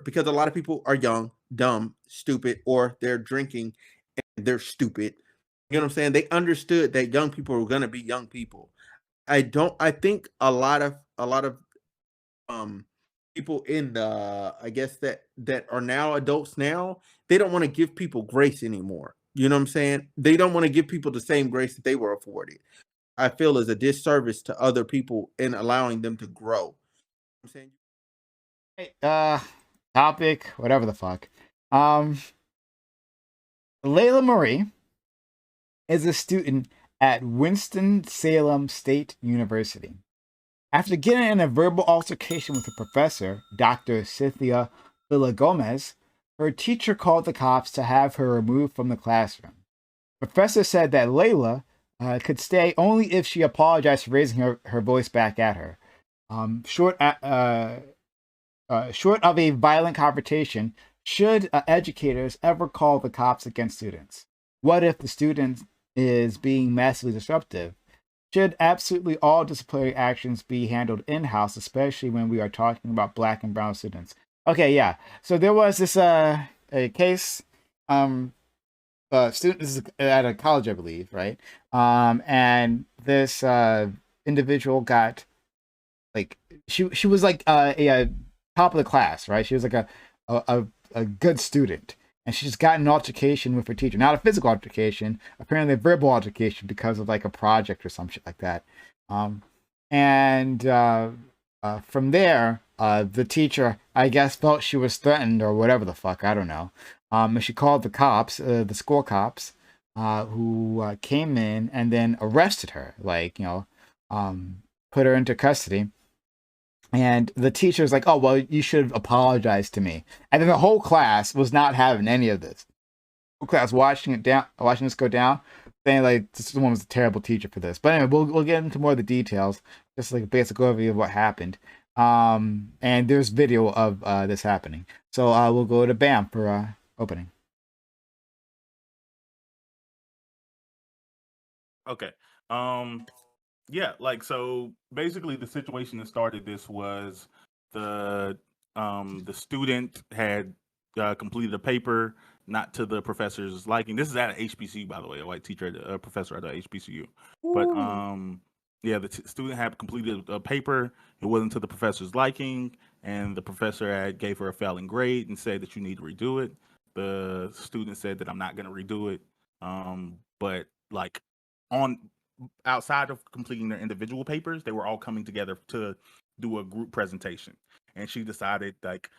because a lot of people are young, dumb, stupid, or they're drinking and they're stupid. You know what I'm saying? They understood that young people were gonna be young people. I think a lot of um people in the I guess that are now adults now, they don't want to give people grace anymore. You know what I'm saying? They don't want to give people the same grace that they were afforded. I feel is a disservice to other people in allowing them to grow. I'm saying Hey, topic, whatever the fuck. Um, Layla Marie is a student at Winston-Salem State University. After getting in a verbal altercation with a professor, Dr. Cynthia Villagomez, her teacher called the cops to have her removed from the classroom. The professor said that Layla could stay only if she apologized for raising her voice back at her. Um, short, uh, Short of a violent confrontation, should educators ever call the cops against students? What if the student is being massively disruptive? Should absolutely all disciplinary actions be handled in-house, especially when we are talking about black and brown students? Okay, yeah. So there was this a case, um student, this is at a college, I believe, right? And this individual got, like, she was like a top of the class, right? She was like a good student, and she just got in an altercation with her teacher. Not a physical altercation, apparently a verbal altercation because of like a project or some shit like that. Um, and From there, the teacher, I guess, felt she was threatened or whatever the fuck, I don't know. And she called the cops, the school cops, who came in and then arrested her, like, put her into custody. And the teacher was like, "Oh, well, you should apologize to me." And then the whole class was not having any of this. The whole class watching this go down, saying like, "This woman was a terrible teacher for this." But anyway, we'll get into more of the details, just like a basic overview of what happened. And there's video of this happening. So we'll go to Bam for opening. Okay. Um, yeah, like so basically the situation that started this was the the student had completed a paper not to the professor's liking. This is at a HBCU, by the way, a white teacher, a professor at a HBCU. But Ooh. yeah, the student had completed a paper. It wasn't to the professor's liking, and the professor had gave her a failing grade and said that you need to redo it. The student said that I'm not going to redo it. But like on outside of completing their individual papers, they were all coming together to do a group presentation. And she decided like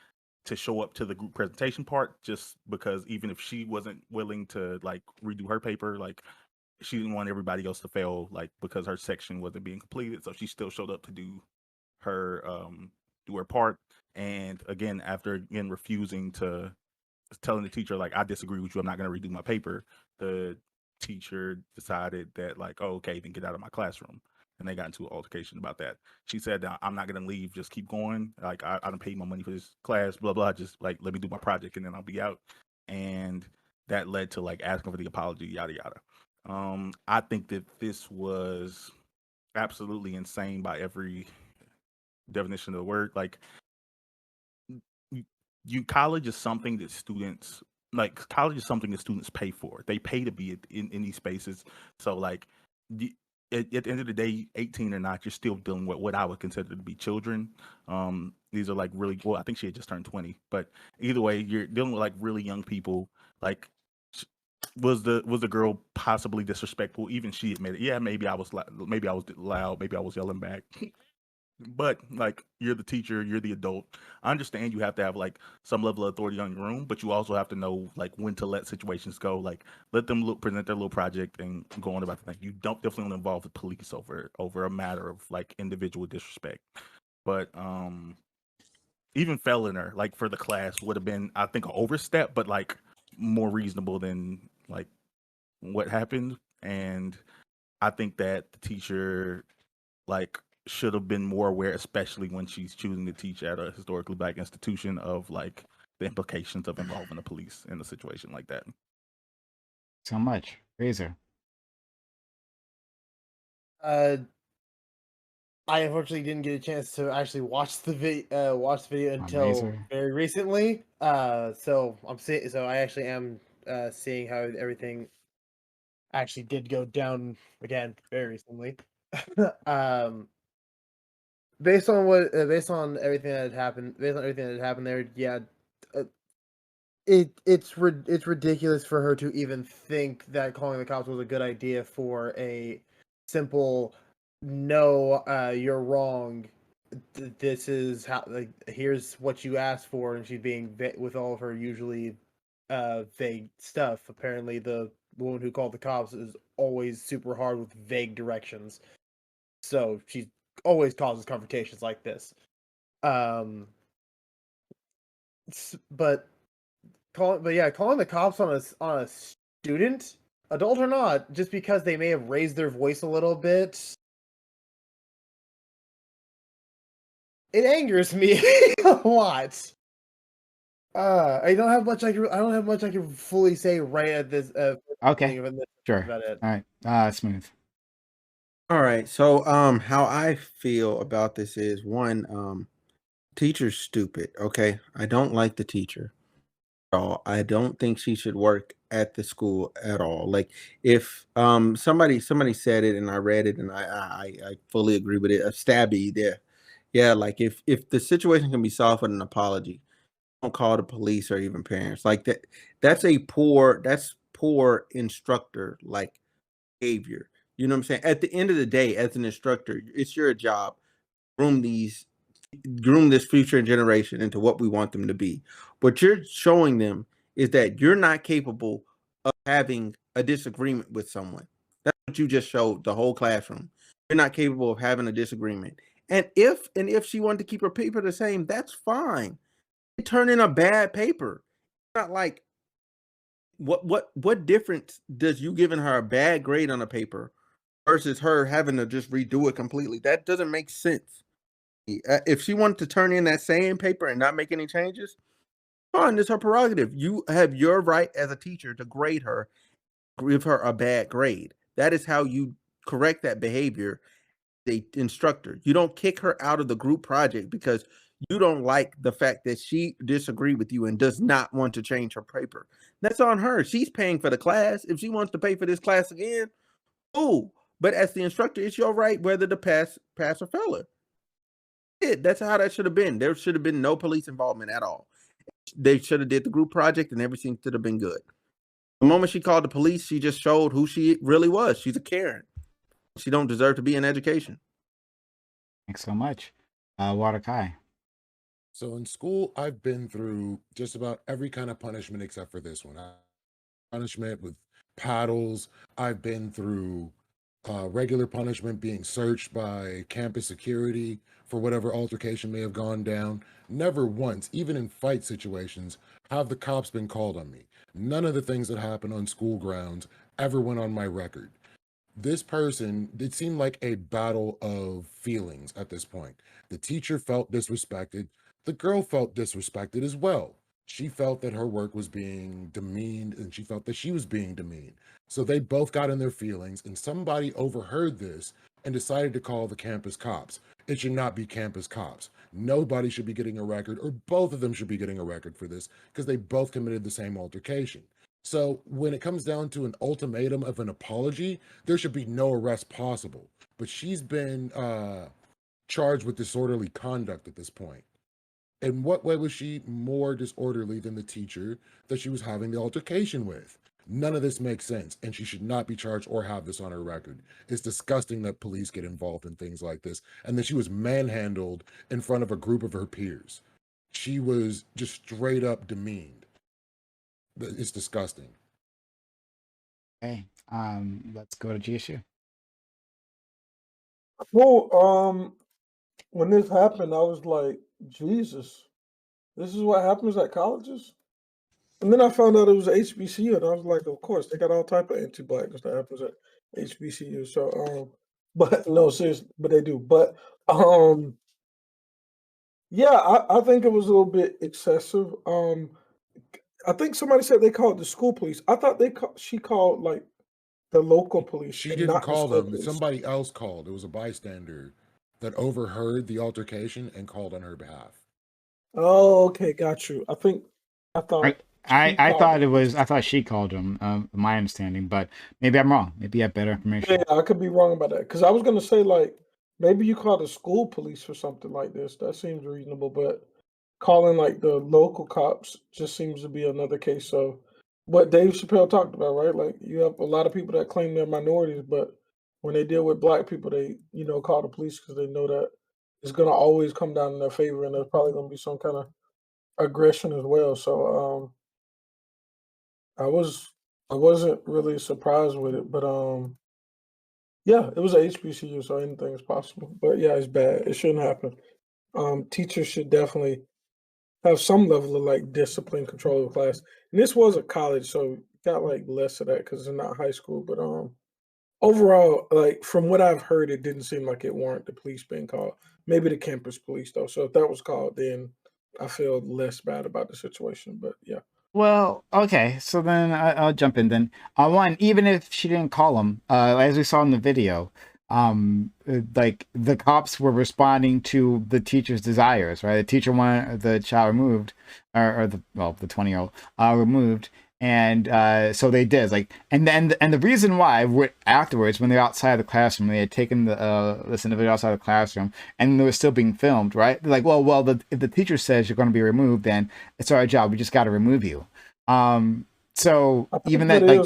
to show up to the group presentation part just because even if she wasn't willing to like redo her paper, like she didn't want everybody else to fail, like because her section wasn't being completed. So she still showed up to her do her part. And again, after again refusing to telling the teacher like I disagree with you, I'm not going to redo my paper. The teacher decided that like, oh, okay, then get out of my classroom, and they got into an altercation about that. She said, I'm not going to leave, just keep going. Like I don't pay my money for this class, blah blah. Just like let me do my project and then I'll be out. And that led to like asking for the apology, yada yada. I think that this was absolutely insane by every definition of the word. Like you college is something that students like college is something that students pay for. They pay to be in these spaces. So like the, at the end of the day, 18 or not, you're still dealing with what I would consider to be children. These are like really well, I think she had just turned 20, but either way, you're dealing with like really young people. Like was the girl possibly disrespectful? Even she admitted, yeah, maybe I was loud, maybe I was yelling back. But like you're the teacher, you're the adult. I understand you have to have like some level of authority on your room, but you also have to know like when to let situations go. Like let them present their little project and go on about the thing. You don't definitely want to involve the police over a matter of like individual disrespect. But even failing her like for the class would have been I think an overstep, but like more reasonable than like what happened. And I think that the teacher like should have been more aware, especially when she's choosing to teach at a historically black institution, of like the implications of involving the police in a situation like that. So much. Razor. Uh, I unfortunately didn't get a chance to actually watch the video until Razor. very recently. So I actually am seeing how everything actually did go down again very recently. Based on everything that had happened, there, yeah, uh, it's ridiculous for her to even think that calling the cops was a good idea for a simple no, you're wrong. This is how, like, here's what you asked for, and she's being with all of her usually vague stuff. Apparently, the woman who called the cops is always super hard with vague directions, so she always causes confrontations like this. But calling the cops on a student, adult or not, just because they may have raised their voice a little bit, it angers me a lot. I don't have much I can fully say right at this. Okay, sure. About it. All right, Smooth. All right. So how I feel about this is, one, teacher's stupid. Okay. I don't like the teacher at all. I don't think she should work at the school at all. Like, if somebody said it and I read it and I fully agree with it. A stabby there. Yeah, like if the situation can be solved with an apology, don't call the police or even parents. Like that, that's poor instructor like behavior. You know what I'm saying? At the end of the day, as an instructor, it's your job groom this future generation into what we want them to be. What you're showing them is that you're not capable of having a disagreement with someone. That's what you just showed the whole classroom. You're not capable of having a disagreement. And if she wanted to keep her paper the same, that's fine. Turn in a bad paper. It's not like, what difference does you giving her a bad grade on a paper versus her having to just redo it completely? That doesn't make sense. If she wanted to turn in that same paper and not make any changes, fine, it's her prerogative. You have your right as a teacher to grade her, give her a bad grade. That is how you correct that behavior. The instructor, you don't kick her out of the group project because you don't like the fact that she disagreed with you and does not want to change her paper. That's on her. She's paying for the class. If she wants to pay for this class again, oh, but as the instructor, it's your right whether to pass or fail her. That's how that should have been. There should have been no police involvement at all. They should have did the group project and everything should have been good. The moment she called the police, she just showed who she really was. She's a Karen. She don't deserve to be in education. Thanks so much. Waterkai. So in school, I've been through just about every kind of punishment except for this one. Punishment with paddles. I've been through regular punishment, being searched by campus security for whatever altercation may have gone down. Never once, even in fight situations, have the cops been called on me. None of the things that happened on school grounds ever went on my record. This person, it seemed like a battle of feelings at this point. The teacher felt disrespected. The girl felt disrespected as well. She felt that her work was being demeaned and she felt that she was being demeaned. So they both got in their feelings and somebody overheard this and decided to call the campus cops. It should not be campus cops. Nobody should be getting a record, or both of them should be getting a record for this because they both committed the same altercation. So when it comes down to an ultimatum of an apology, there should be no arrest possible. But she's been charged with disorderly conduct at this point. In what way was she more disorderly than the teacher that she was having the altercation with? None of this makes sense, and she should not be charged or have this on her record. It's disgusting that police get involved in things like this, and that she was manhandled in front of a group of her peers. She was just straight up demeaned. It's disgusting. Okay, let's go to GSU. Well, when this happened, I was like, Jesus, this is what happens at colleges? And then I found out it was HBCU, and I was like, of course, they got all type of anti-blackness that happens at HBCU. So, but no, seriously, but they do. But yeah, I think it was a little bit excessive. I think somebody said they called the school police. I thought she called like the local police. She and didn't not the call school them. police. Somebody else called. It was a bystander that overheard the altercation and called on her behalf. Oh, okay, got you. I thought I thought she called him. My understanding, but maybe I'm wrong. Maybe you have better information. Yeah, I could be wrong about that. Because I was gonna say like maybe you call the school police for something like this. That seems reasonable, but calling like the local cops just seems to be another case of what Dave Chappelle talked about, right? Like you have a lot of people that claim they're minorities, but when they deal with black people, they call the police because they know that it's gonna always come down in their favor, and there's probably gonna be some kind of aggression as well. So I wasn't really surprised with it, but yeah, it was a HBCU, so anything is possible. But yeah, it's bad. It shouldn't happen. Teachers should definitely have some level of like discipline, control of class. And this was a college, so you got like less of that because it's not high school. But overall, like from what I've heard, it didn't seem like it warranted the police being called. Maybe the campus police though. So if that was called, then I feel less bad about the situation. But yeah. Well, okay, so then I'll jump in then. One, even if she didn't call him, as we saw in the video, like the cops were responding to the teacher's desires, right? The teacher wanted the child removed, or the 20-year-old removed, and so they did. Like, and the reason why afterwards, when they're outside the classroom, they had taken this individual outside the classroom, and they were still being filmed, right? They're like, if the teacher says you're going to be removed, then it's our job. We just got to remove you. So even that, like,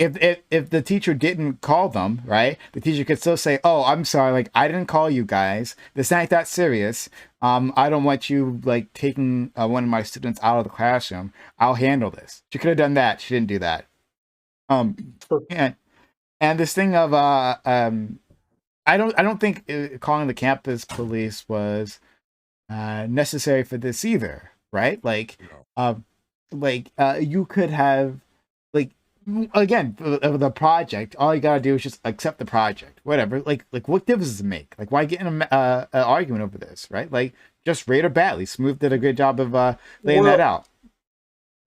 if the teacher didn't call them, right, the teacher could still say, "Oh, I'm sorry, like I didn't call you guys. It's not that serious. I don't want you like taking one of my students out of the classroom. I'll handle this." She could have done that. She didn't do that. And this thing of I don't think calling the campus police was necessary for this either, right? Like, you could have. Like, again, the project, all you gotta do is just accept the project, whatever. Like what difference does it make? Like, why get in an argument over this, right? Like, just rate or badly. Smooth did a good job of laying that out.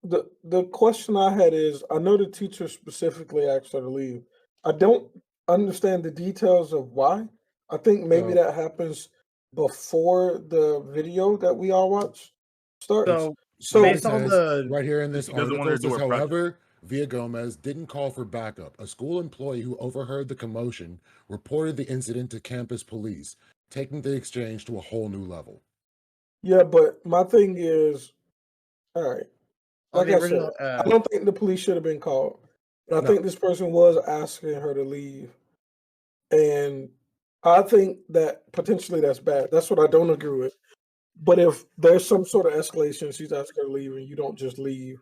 The question I had is, I know the teacher specifically asked her to leave. I don't understand the details of why. I think maybe that happens before the video that we all watched starts. So based on the right here in this article, it says, however, however, RYYZN didn't call for backup. A school employee who overheard the commotion reported the incident to campus police, taking the exchange to a whole new level. Yeah, but my thing is, all right, like I said, I don't think the police should have been called. I think this person was asking her to leave. And I think that potentially that's bad. That's what I don't agree with. But if there's some sort of escalation, she's asking her to leave and you don't just leave.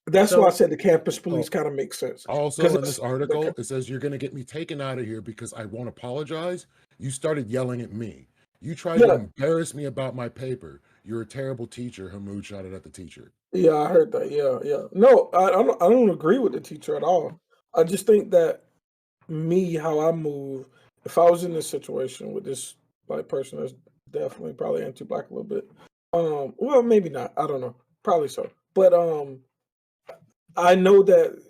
That's why I said the campus police kind of makes sense. Also, in this article, it says you're going to get me taken out of here because I won't apologize. You started yelling at me. You tried to embarrass me about my paper. You're a terrible teacher. Hamoud shouted at the teacher. Yeah, I heard that. Yeah. No, I don't agree with the teacher at all. I just think that how I move, if I was in this situation with this like person that's definitely probably anti-black a little bit. Well, maybe not. I don't know. Probably so. But I know that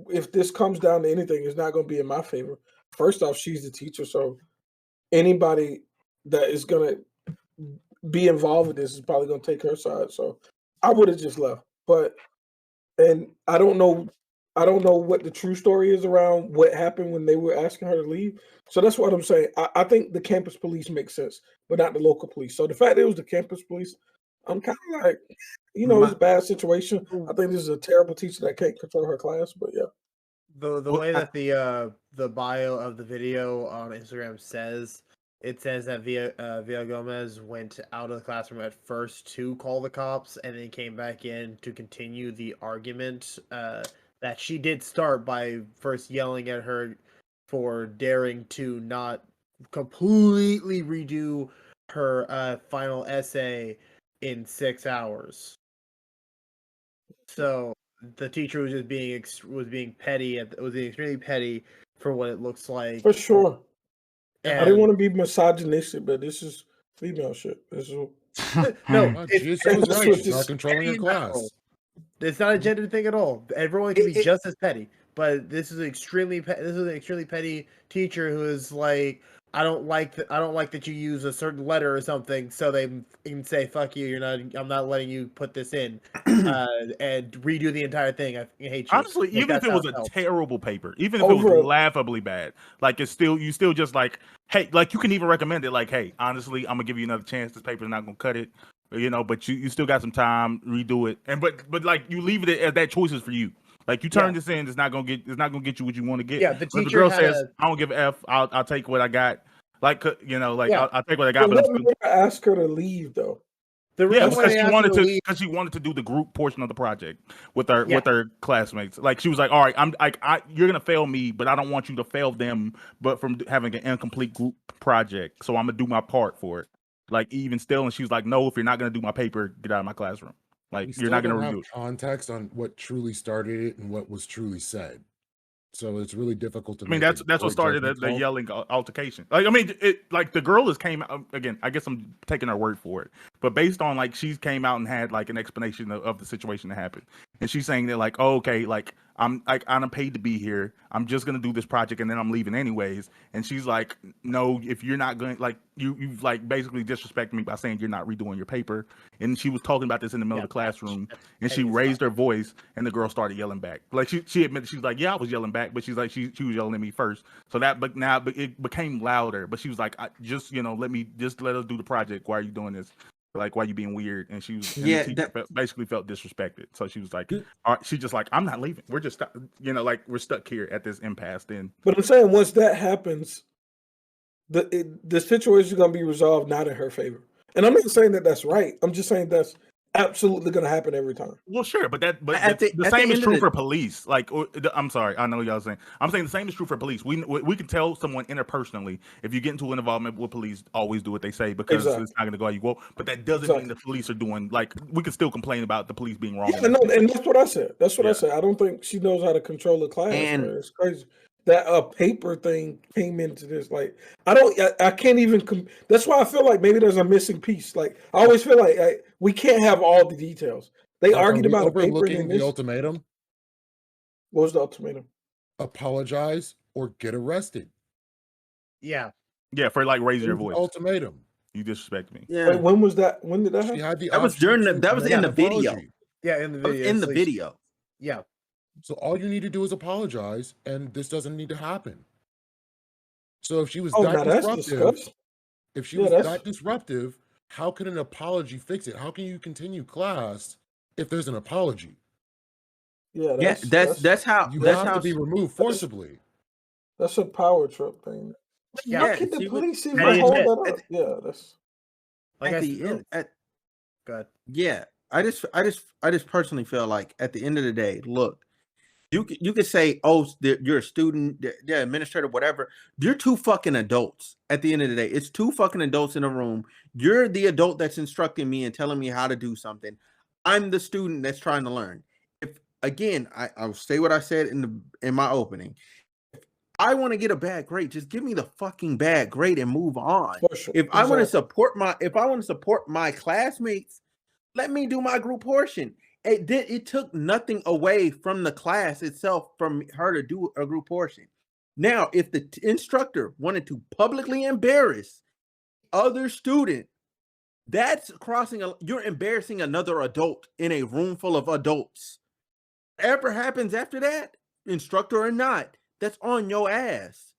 if this comes down to anything, it's not going to be in my favor. First off, she's the teacher, so anybody that is going to be involved with this is probably going to take her side. So I would have just left. And I don't know what the true story is around what happened when they were asking her to leave. So that's what I'm saying. I think the campus police makes sense, but not the local police. So the fact that it was the campus police, I'm kind of like, it's a bad situation. I think this is a terrible teacher that can't control her class, but yeah. The way that the bio of the video on Instagram says, it says that RYYZN went out of the classroom at first to call the cops and then came back in to continue the argument that she did start by first yelling at her for daring to not completely redo her final essay in 6 hours. So the teacher was just being petty. Was being extremely petty for what it looks like. For sure. And I didn't want to be misogynistic, but this is female shit. This is no. She's right. She's not controlling her class. It's not a gender thing at all. Everyone can be just as petty, but this is an extremely petty teacher who is like, I don't like that you use a certain letter or something, so they can say fuck you. I'm not letting you put this in, and redo the entire thing. I hate you. Honestly, Like, even if that's it how was a felt. terrible paper, even if it was Over- laughably bad, like it's still you still just like, hey, like you can even recommend it, like, hey, honestly, I'm gonna give you another chance. This paper's not gonna cut it, but you still got some time, redo it, and but like you leave it as that choice is for you. Like you turn this in, it's not gonna get you what you want to get. Yeah, the But if the teacher girl had says, I don't give a f, I'll take what I got. Like Yeah. I'll take what I got. But But what made her ask her to leave though? The yeah, reason why because they she asked her wanted to to leave, because she wanted to do the group portion of the project with her classmates. Like she was like, all right, you're gonna fail me, but I don't want you to fail them, but from having an incomplete group project. So I'm gonna do my part for it. Like even still, and she was like, no, if you're not gonna do my paper, get out of my classroom. We Like still you're not gonna don't have redo it. context on what truly started it and what was truly said. So it's really difficult to I mean, make that's what started the yelling altercation. Like, I mean, like the girl came out again. I guess I'm taking her word for it, but based on like she's came out and had like an explanation of the situation that happened, and she's saying that like, oh, okay, like I'm paid to be here. I'm just gonna do this project and then I'm leaving anyways. And she's like, no, if you're not going, like you've like basically disrespected me by saying you're not redoing your paper. And she was talking about this in the middle of the classroom, and she raised her voice, and the girl started yelling back. Like she admitted, she's like, yeah, I was yelling back, but she's like, she was yelling at me first. So but it became louder. But she was like, let us do the project. Why are you doing this? Like, why are you being weird? And she was, the teacher basically felt disrespected. So she was like, all right, she's just like, I'm not leaving. We're just, like we're stuck here at this impasse. Then, But I'm saying once that happens, the situation is going to be resolved not in her favor. And I'm not saying that that's right. I'm just saying that's absolutely going to happen every time. well, sure, but the same is true for police. Like, I'm sorry, I know y'all saying. I'm saying the same is true for police. We can tell someone interpersonally if you get into an involvement with police, always do what they say because it's not going to go how you go. But that doesn't mean the police are doing like we can still complain about the police being wrong. Yeah, no, and that's what I said. That's what I said. I don't think she knows how to control the class. Man. It's crazy. That paper thing came into this. Like, I can't even. That's why I feel like maybe there's a missing piece. Like, I always feel like we can't have all the details. They argued about a paper. The ultimatum. What was the ultimatum? Apologize or get arrested. Yeah. Yeah, for like raising your voice. Ultimatum. You disrespect me. Yeah. Wait, when was that? When did that happen? She had the that was during the. That was in the video. Yeah, in the video. In the video. Yeah. So all you need to do is apologize, and this doesn't need to happen. So if she was that disruptive, how can an apology fix it? How can you continue class if there's an apology? Yeah, that's how you have to be removed forcibly. That's a power trip thing. Yeah, how can the police even hold that up? Yeah, that's like at the end. Good. Yeah, I just personally feel like at the end of the day, look. You could say, oh, you're a student, they're administrator, whatever. You're two fucking adults. At the end of the day, it's two fucking adults in a room. You're the adult that's instructing me and telling me how to do something. I'm the student that's trying to learn. If again, I'll say what I said in my opening. If I want to get a bad grade, just give me the fucking bad grade and move on. Sure. If I want to support my classmates, let me do my group portion. It took nothing away from the class itself from her to do a group portion. Now, if the instructor wanted to publicly embarrass other student, that's you're embarrassing another adult in a room full of adults. Whatever happens after that, instructor or not, that's on your ass.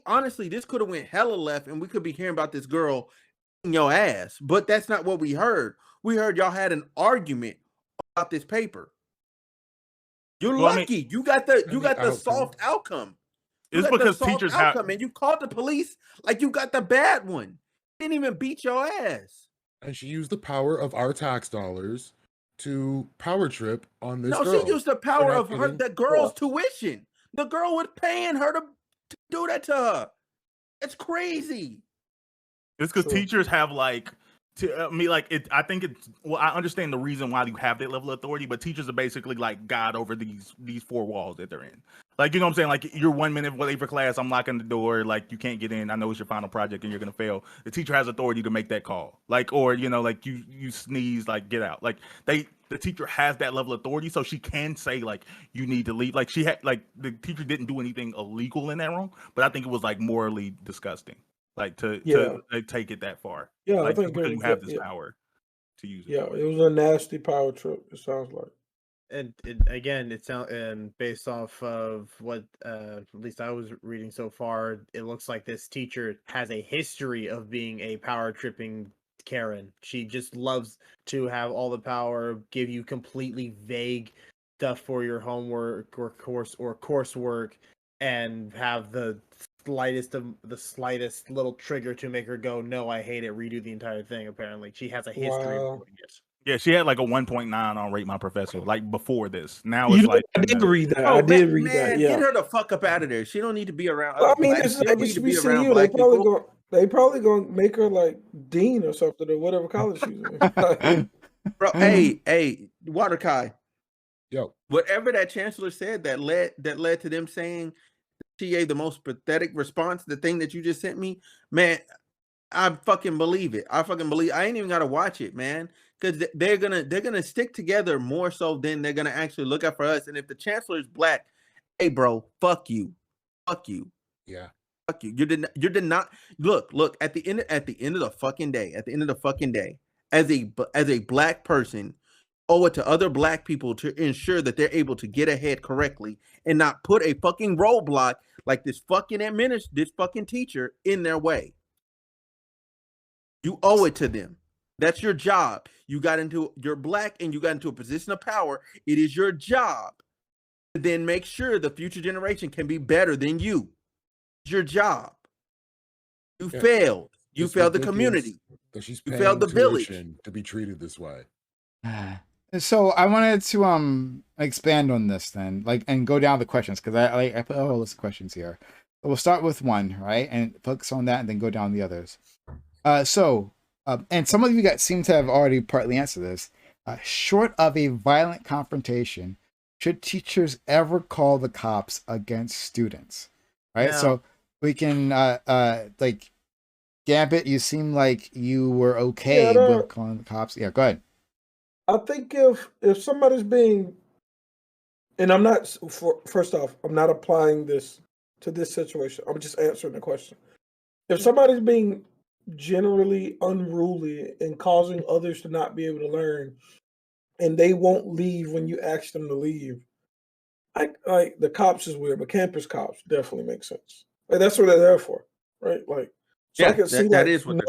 Honestly, this could have went hella left and we could be hearing about this girl in your ass, but that's not what we heard. We heard y'all had an argument about this paper. You're lucky. You got the soft outcome. It's because teachers and you called the police like you got the bad one. Didn't even beat your ass. And she used the power of our tax dollars to power trip on this girl. No, she used the power of the girl's tuition. The girl was paying her to do that to her. It's crazy. It's because teachers have like I think it's I understand the reason why you have that level of authority, but teachers are basically like God over these four walls that they're in. Like, you know what I'm saying? Like, you're 1 minute late for class, I'm locking the door, like you can't get in. I know it's your final project and you're gonna fail. The teacher has authority to make that call. Like, or like you sneeze, like get out. Like they the teacher has that level of authority, so she can say like you need to leave. Like she had like the teacher didn't do anything illegal in that room, but I think it was like morally disgusting, like to take it that far. Yeah, like I think because you have this power to use it. Yeah, it was a nasty power trip. It sounds like. And again, it sounds, and based off of what at least I was reading so far, it looks like this teacher has a history of being a power tripping Karen. She just loves to have all the power, give you completely vague stuff for your homework or coursework, and have the slightest little trigger to make her go, no, I hate it, redo the entire thing. Apparently, she has a history of doing it. Yeah, she had like a 1.9 on Rate My Professor, like before this. Now it's like I did read that. Oh, I did read that. Yeah, get her the fuck up out of there. She don't need to be around. I mean, black. this is She don't need to be around HBCU. black people. They probably gonna make her like dean or something or whatever college she's in. Bro, hey, Water Kai. Yo, Whatever that chancellor said that led to them saying TA the most pathetic response, the thing that you just sent me, man, I fucking believe it. I ain't even gotta watch it, man. Because they're gonna stick together more so than they're gonna actually look out for us. And if the chancellor is black, hey bro, fuck you. yeah. Fuck you. You did not look at the end of the fucking day, as a black person, owe it to other black people to ensure that they're able to get ahead correctly and not put a fucking roadblock like this fucking teacher in their way. You owe it to them. That's your job. You're black and you got into a position of power. It is your job to then make sure the future generation can be better than you. It's your job. You failed. You failed the community. That she's you paying failed the village to be treated this way. So I wanted to expand on this then, and go down the questions, because I put a whole list of questions here. So we'll start with one, right, and focus on that, and then go down the others. And some of you guys seem to have already partly answered this. Short of a violent confrontation, should teachers ever call the cops against students? Right. No. So we can like Gambit. You seem like you were okay with calling the cops. Yeah, go ahead. I think if somebody's being, and I'm not, first off, I'm not applying this to this situation. I'm just answering the question. If somebody's being generally unruly and causing others to not be able to learn, and they won't leave when you ask them to leave, like the cops is weird, but campus cops definitely make sense. Like that's what they're there for, right? Like, so I can see that is what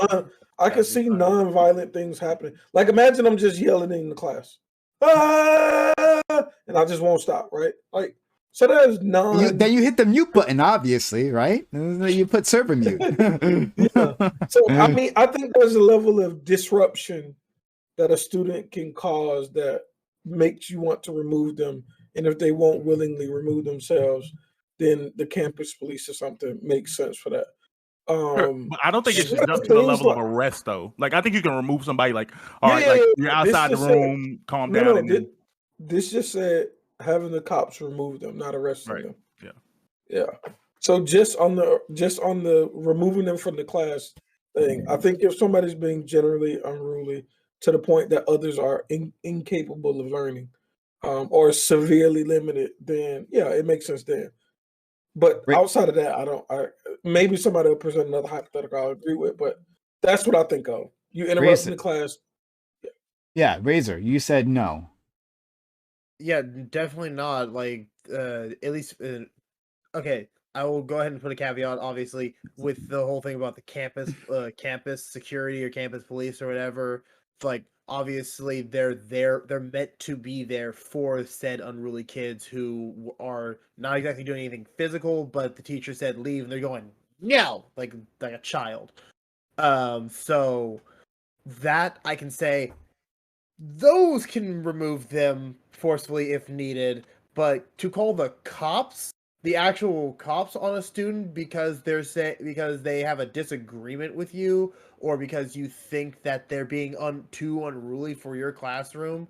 I can see non-violent things happening. Like imagine I'm just yelling in the class, and I just won't stop, right? Like, so there's then you hit the mute button, obviously, right? You put server mute. Yeah. So I mean, I think there's a level of disruption that a student can cause that makes you want to remove them. And if they won't willingly remove themselves, then the campus police or something makes sense for that. But I don't think it's just to the level of arrest, though. Like, I think you can remove somebody, like, all right, like, you're outside the room, calm down. This just said having the cops remove them, not arresting them. Yeah. So just on the removing them from the class thing, I think if somebody's being generally unruly to the point that others are incapable of learning, or severely limited, then yeah, it makes sense then. But outside of that, maybe somebody will present another hypothetical I'll agree with, but that's what I think of. You interrupting the class. Yeah, Razor, you said no. Yeah, definitely not. Like, at least, okay, I will go ahead and put a caveat, obviously, with the whole thing about the campus security or campus police or whatever. It's like, obviously, they're meant to be there for said unruly kids who are not exactly doing anything physical, but the teacher said leave, and they're going, no, like a child. So that I can say, those can remove them forcefully if needed, but to call the cops, the actual cops on a student because they have a disagreement with you, or because you think that they're being too unruly for your classroom,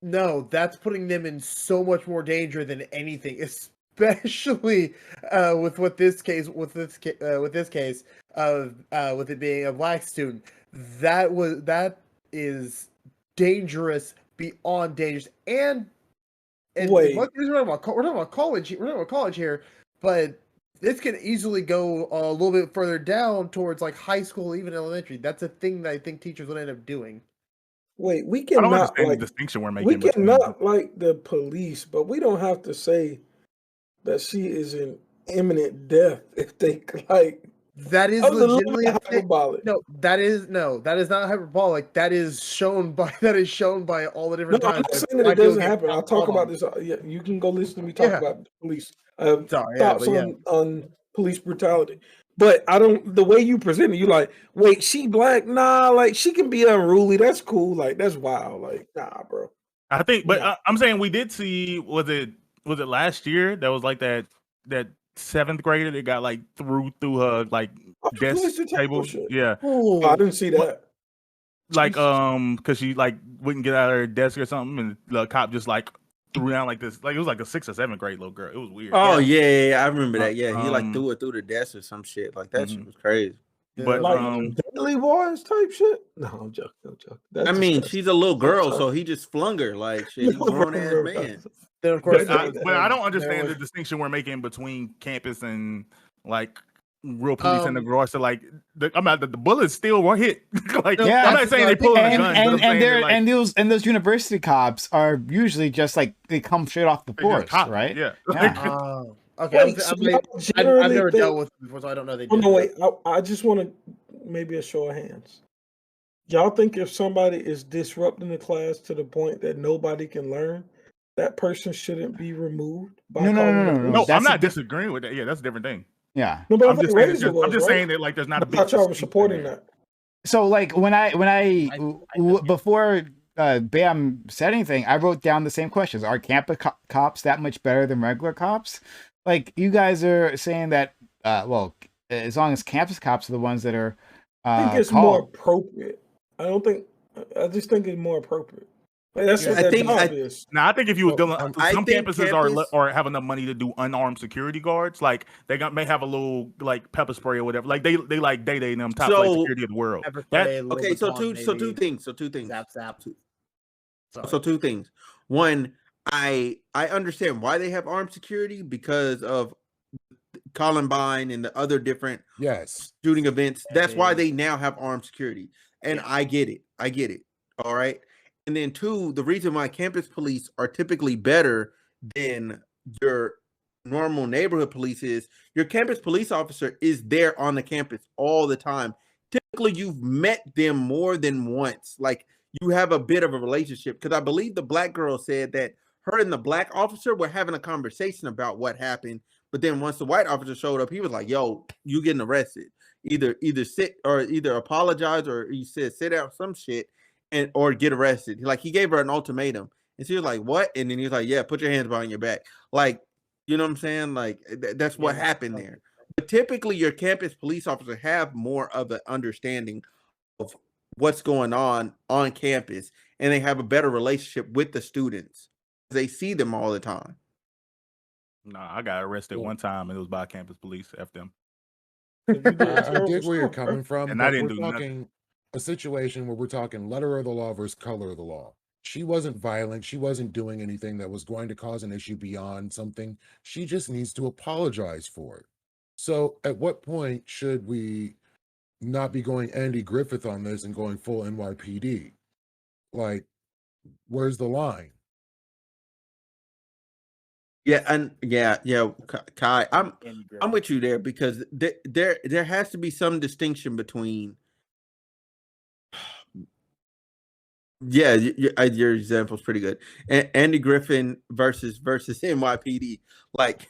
no, that's putting them in so much more danger than anything, especially with this case with it being a black student. That is dangerous beyond dangerous. And Wait. we're talking about college. We're talking about college here, but this can easily go a little bit further down towards like high school, even elementary. That's a thing that I think teachers would end up doing. Wait, we I don't cannot understand like the distinction we're we making between. cannot like the police, but we don't have to say that she is in imminent death if they like. That is That was a little legitimately bit hyperbolic. No, that is not hyperbolic. That is shown by all the different No, I'm times. not saying that it doesn't happen. I'll talk about this. Yeah, you can go listen to me talk about the police. Thoughts on police brutality. But I don't. The way you present it, you like, wait, she black? Nah, like she can be unruly. That's cool. Like that's wild. Like nah, bro. I think, but I'm saying we did see. Was it last year? That was like that 7th grader that got like through her like desk table. Yeah. Oh, I didn't see that. Like because she like wouldn't get out of her desk or something, and the cop just like threw down like this. Like it was like a 6th or 7th grade little girl. It was weird. Oh yeah, I remember that. Yeah, he like threw it through the desk or some shit. Like that shit was crazy. But like Deadly Boys type shit. No, I'm joking. I mean, she's a little girl, so he just flung her like shit. He's a grown ass man. Then of course, but I don't understand the distinction we're making between campus and like real police and the garage. So like, the bullets still were hit. Like, yeah, I'm not saying they pull a gun, and those university cops are usually just like they come straight off the force, right? Yeah. Okay. Wait, I've never dealt with them before, so I don't know. They. Oh no, wait. I just want to maybe a show of hands. Y'all think if somebody is disrupting the class to the point that nobody can learn, that person shouldn't be removed? No. I'm not disagreeing with that. Yeah, that's a different thing. Yeah. No, but I'm just saying that like there's not a big. I thought y'all were supporting that. So like when I before Bam said anything, I wrote down the same questions. Are campus cops that much better than regular cops? Like you guys are saying that. Well, as long as campus cops are the ones that are. I think it's more appropriate. I just think it's more appropriate. Like that's what I think. Now I think if you were dealing, some campuses are have enough money to do unarmed security guards. Like they may have a little like pepper spray or whatever. Like they like Day and them top flight security of the world. Two things. So two things. One, I understand why they have armed security because of Columbine and the other different shooting events. That's why they now have armed security. And I get it. All right. And then two, the reason why campus police are typically better than your normal neighborhood police is your campus police officer is there on the campus all the time. Typically, you've met them more than once. Like you have a bit of a relationship. Because I believe the black girl said that her and the black officer were having a conversation about what happened. But then once the white officer showed up, he was like, yo, you getting arrested. Either sit or either apologize or he said sit out some shit or get arrested. Like he gave her an ultimatum. And she was like, what? And then he was like, yeah, put your hands behind your back. Like, you know what I'm saying? Like that's what happened there. But typically your campus police officers have more of an understanding of what's going on campus. And they have a better relationship with the students. They see them all the time. No, I got arrested one time and it was by campus police. F them. I get where you're coming from. And I didn't do nothing. A situation where we're talking letter of the law versus color of the law. She wasn't violent. She wasn't doing anything that was going to cause an issue beyond something. She just needs to apologize for it. So at what point should we not be going Andy Griffith on this and going full NYPD? Like, where's the line? Yeah, and yeah, Kai, I'm with you there because there has to be some distinction between. Yeah, your example is pretty good. Andy Griffin versus NYPD, like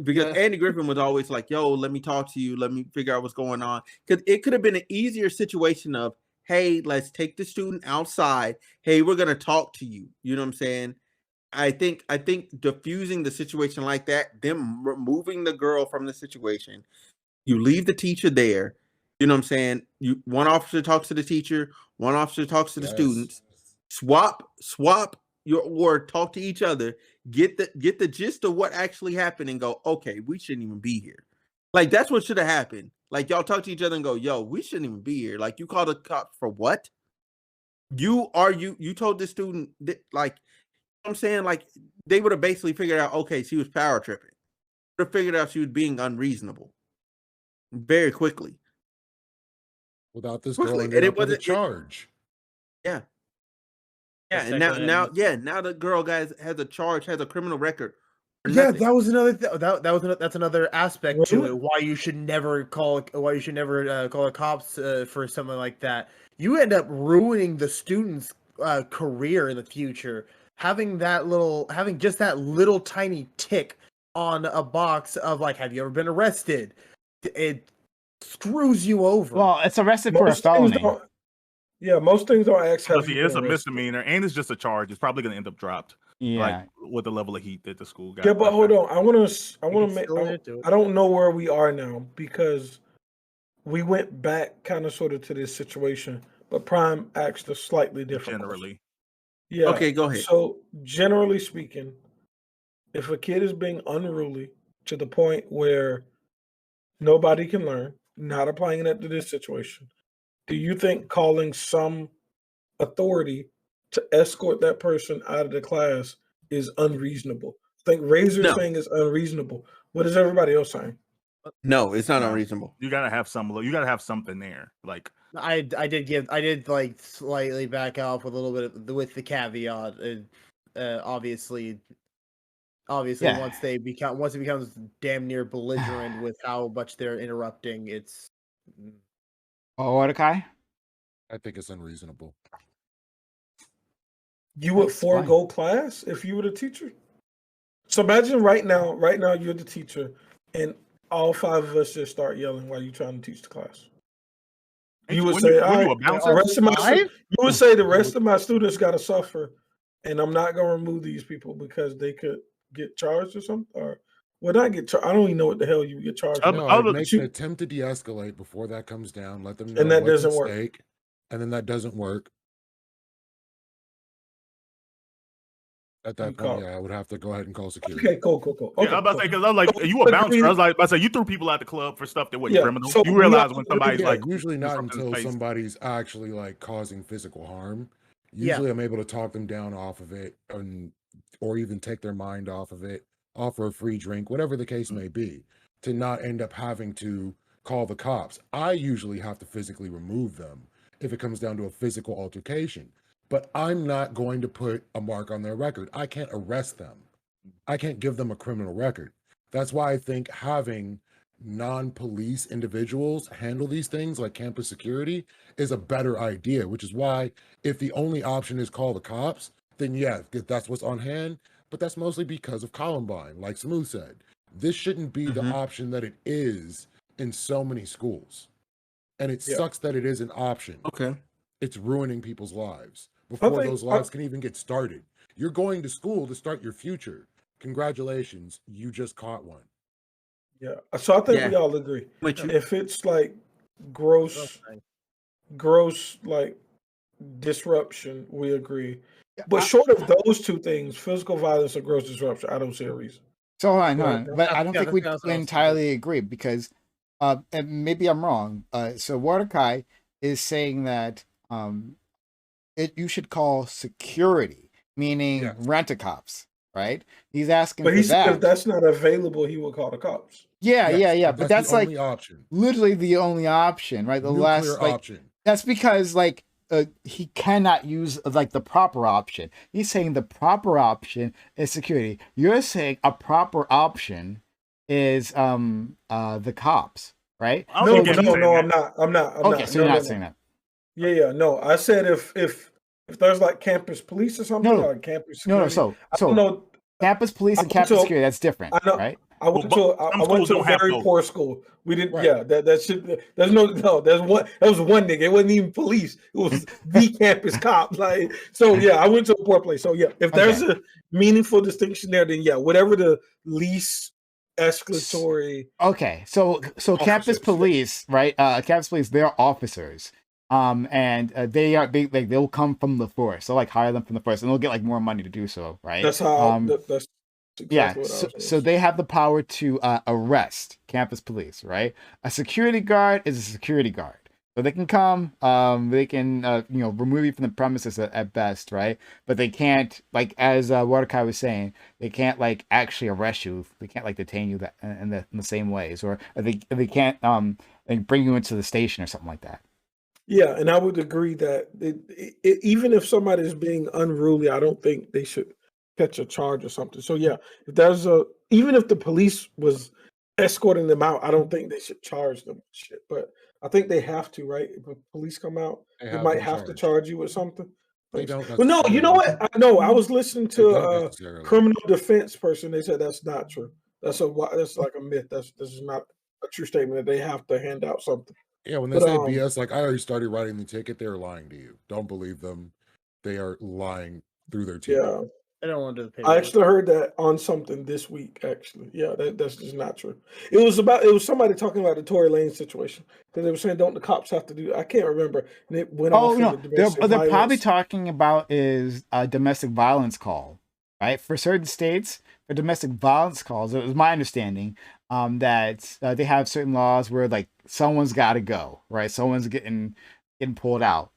because Andy Griffin was always like, "Yo, let me talk to you. Let me figure out what's going on." Because it could have been an easier situation of, "Hey, let's take the student outside. Hey, we're gonna talk to you." You know what I'm saying? I think diffusing the situation like that, them removing the girl from the situation, you leave the teacher there. You know what I'm saying? One officer talks to the teacher, one officer talks to the students. Swap or talk to each other. Get the gist of what actually happened and go, okay, we shouldn't even be here. Like that's what should have happened. Like y'all talk to each other and go, yo, we shouldn't even be here. Like you called the cops for what? You told the student that, like, I'm saying, like, they would have basically figured out, okay, she was power tripping. Would have figured out she was being unreasonable very quickly. Without this girl And ended it up with a wasn't charge. yeah. That's And now actually- now the girl has a charge, has a criminal record. for Yeah, nothing. that was another that's another aspect to Really? it. Why you should never call the cops for something like that. You end up ruining the student's career in the future. Having just that little tiny tick on a box of like, have you ever been arrested? It screws you over. Well, it's arrested for a Most things felony. don't- Yeah, most things don't ask. Because Have you it's a been arrested? misdemeanor and it's just a charge. It's probably going to end up dropped. Yeah. Like with the level of heat that the school got. Yeah, but hold on. I want to can make. still do it. I don't know where we are now because we went back kind of sort of to this situation, but Prime asked a slightly different. question. Generally. Yeah. Okay, go ahead. So generally speaking, if a kid is being unruly to the point where nobody can learn, not applying it to this situation, do you think calling some authority to escort that person out of the class is unreasonable? I think Razor No. saying is unreasonable. What is everybody else saying? No, it's not No. unreasonable. You gotta have something there. Like I did like slightly back off with a little bit with the caveat. Obviously, Yeah. once it becomes damn near belligerent with how much they're interrupting, it's Oh, Mordecai? I think it's unreasonable. You would That's fine. forego class if you were the teacher? So imagine right now you're the teacher and all 5 of us just start yelling while you're trying to teach the class. You would say, all right, the rest of you would say the rest of my students got to suffer, and I'm not going to remove these people because they could get charged or something. Or well, not get charged. I don't even know what the hell you would get charged. Um, for. No, other- I'd make an attempt to de-escalate before that comes down. Let them know And that what's doesn't at work. stake, and then that doesn't work. At You that call- point, yeah, I would have to go ahead and call security. Okay, cool. Yeah, Okay, I was about to say cool. because I was like, So, you a but bouncer? the I was like, you threw people out the club for stuff that wasn't Yeah, criminal. so You we realize have when to- somebody's Yeah, like usually not disrupting the until space. somebody's actually like causing physical harm. Yeah. Usually I'm able to talk them down off of it or even take their mind off of it, offer a free drink, whatever the case may be, to not end up having to call the cops. I usually have to physically remove them if it comes down to a physical altercation, but I'm not going to put a mark on their record. I can't arrest them. I can't give them a criminal record. That's why I think having non-police individuals handle these things like campus security is a better idea, which is why if the only option is call the cops, then yeah, that's what's on hand. But that's mostly because of Columbine, like Smooth said. This shouldn't be the option that it is in so many schools. And it Yeah. sucks that it is an option. Okay. It's ruining people's lives before think- those lives can even get started. You're going to school to start your future. Congratulations, you just caught one. Yeah. So I think Yeah. we all agree. With you. If it's like gross like disruption, we agree. But short of those two things, physical violence or gross disruption, I don't see a reason. So hold on, Go hold ahead, on. bro. But I don't Yeah, think we that's what I was entirely agree because and maybe I'm wrong. So Mordecai is saying that you should call security, meaning Yes. rent-a-cops, right? He's asking But for he said if that. that's not available, he will call the cops. Yeah, Yes, but that's the like only option. literally the only option, right? The Nuclear last like option. that's because like he cannot use like the proper option. He's saying the proper option is security. You're saying a proper option is the cops, right? I don't No, think no, Gabe's no, saying no, that. I'm not. I'm Okay, not. so you're No, not no, saying no. that. Yeah, no. I said if there's like campus police or something, No. or campus No, security, no. I So don't know. campus police and I- campus so- security, that's different, I know- right? I went Well, to some I went schools to a don't have very both. poor school. We didn't. Right. Yeah, that should. There's no. There's one. That was one nigga. It wasn't even police. It was the campus cop. Like so. Yeah, I went to a poor place. So yeah, if there's a meaningful distinction there, then yeah, whatever the least escalatory. Okay, so campus Officers. police, right? Campus police, they're officers, and they'll come from the force. They'll like hire them from the force, and they'll get like more money to do so, right? That's how. That's exactly Yeah, what I so, was so they have the power to arrest campus police, right? A security guard is a security guard. So they can come, they can, remove you from the premises at best, right? But they can't, like, as Mordecai was saying, they can't, like, actually arrest you. They can't, like, detain you in the same ways, or they can't, like, bring you into the station or something like that. Yeah, and I would agree that even if somebody is being unruly, I don't think they should catch a charge or something. So yeah, if there's even if the police was escorting them out, I don't think they should charge them with shit. But I think they have to, right? If the police come out, They they have might been have to charged. charge you with something. They don't Well, no, you know necessarily. what? No, I was listening They don't to a necessarily. criminal defense person. They said that's not true. That's like a myth. This is not a true statement that they have to hand out something. Yeah, when they But say BS, like I already started writing the ticket, they're lying to you. Don't believe them. They are lying through their teeth. yeah, I don't want to do the I paperwork. actually heard that on something this week. Actually, yeah, that's just not true. It was somebody talking about the Tory Lane situation because they were saying, "Don't the cops have to do?" I can't remember, and it went off. No, into they're domestic probably violence. talking about is a domestic violence call, right? For certain states, for domestic violence calls, it was my understanding that they have certain laws where like someone's got to go, right? Someone's getting pulled out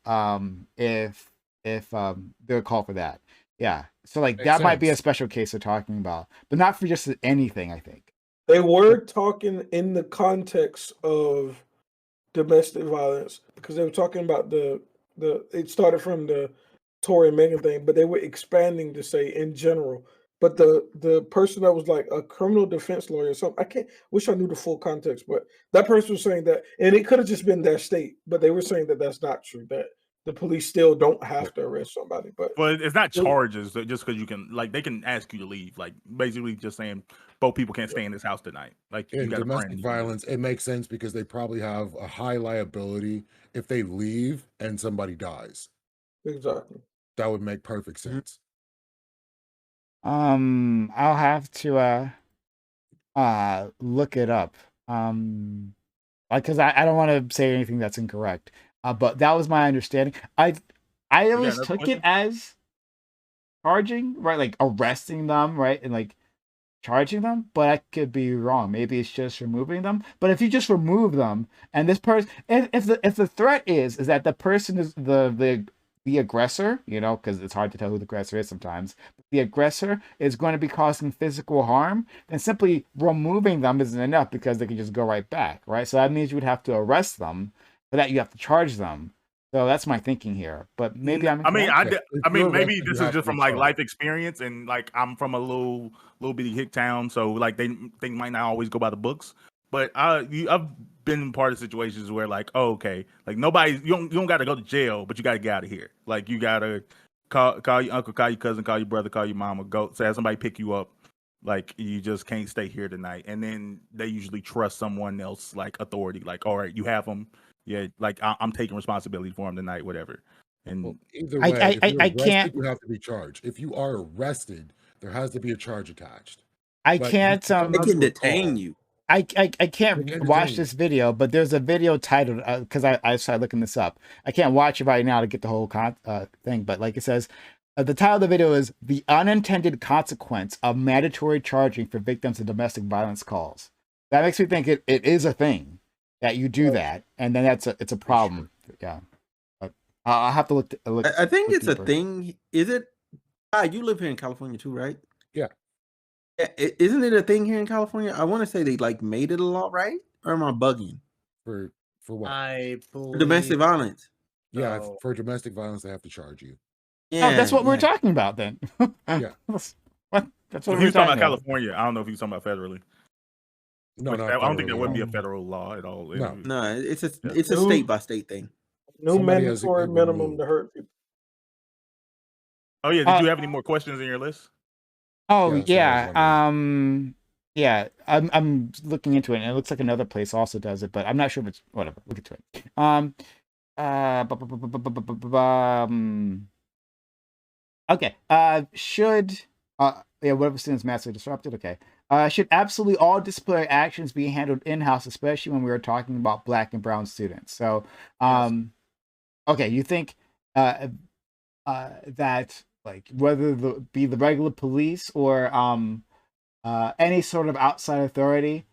if they're called for that. Yeah, so like Makes that might be a sense. special case they're talking about, but not for just anything. I think. They were talking in the context of domestic violence because they were talking about the it started from the Tory and Meghan thing, but they were expanding to say in general. But the person that was like a criminal defense lawyer or something, I can't wish I knew the full context, but that person was saying that, and it could have just been their state, but they were saying that that's not true, that the police still don't have to arrest somebody. But Well, it's not charges just because you can, like, they can ask you to leave. Like, basically just saying both people can't stay in this house tonight. Like, you In got a domestic friend. violence, it makes sense because they probably have a high liability if they leave and somebody dies. exactly. That would make perfect sense. I'll have to look it up. Like, because I don't want to say anything that's incorrect. But that was my understanding. I always another took question? it as charging, right? Like arresting them, right? And like charging them, but I could be wrong. Maybe it's just removing them. But if you just remove them and this person, if the threat is that the person is the aggressor, because it's hard to tell who the aggressor is sometimes. The aggressor is going to be causing physical harm, then simply removing them isn't enough because they can just go right back, right? So that means you would have to arrest them. For that, you have to charge them. So that's my thinking here. But maybe I'm I mean, incorrect. I mean, you're maybe arrested, this you is have just to from be like charged. life experience, and like I'm from a little bitty hick town, so like they might not always go by the books. But I've been part of situations where like, oh, okay, like nobody, you don't got to go to jail, but you got to get out of here. Like you got to call your uncle, call your cousin, call your brother, call your mama, go have somebody pick you up. Like you just can't stay here tonight, and then they usually trust someone else, like authority. Like, all right, you have them. Yeah, like I'm taking responsibility for them tonight, whatever. And Well, either I way, if you're I arrested, can't you have to be charged. If you are arrested, there has to be a charge attached. I But you can't can come They out can to a detain call. you. I They can't can watch detain this you. video, but there's a video titled because I started looking this up. I can't watch it right now to get the whole thing, but like it says, the title of the video is "The Unintended Consequence of Mandatory Charging for Victims of Domestic Violence Calls." That makes me think it is a thing that you do that, and then it's a problem. Yeah, but I'll have to look. I think look it's a deeper. thing. Is it? You live here in California too, right? Yeah. Isn't it a thing here in California? I want to say they like made it a law, right? Or am I bugging? For what? I For domestic believe violence. Yeah, so. for domestic violence, they have to charge you. Yeah, Oh, that's what we're yeah. talking about then. Yeah. What? That's so what he we're was talking talking about about. California. I don't know if he was talking about federally. No, Which not I don't think federally. that would be a No. federal law at all. No. anyway. No, it's a Yeah. it's a New- state by state thing. No Somebody has to mandatory get minimum removed. to hurt people. Oh yeah, did you have any more questions in your list? Oh Yeah, that's what I was yeah. wondering. Yeah. I'm looking into it, and it looks like another place also does it, but I'm not sure if it's whatever. Look into it. Okay. Whatever students massively disrupted. Okay. Should absolutely all disciplinary actions be handled in-house, especially when we are talking about Black and brown students? So, okay, you think that like whether be the regular police or any sort of outside authority,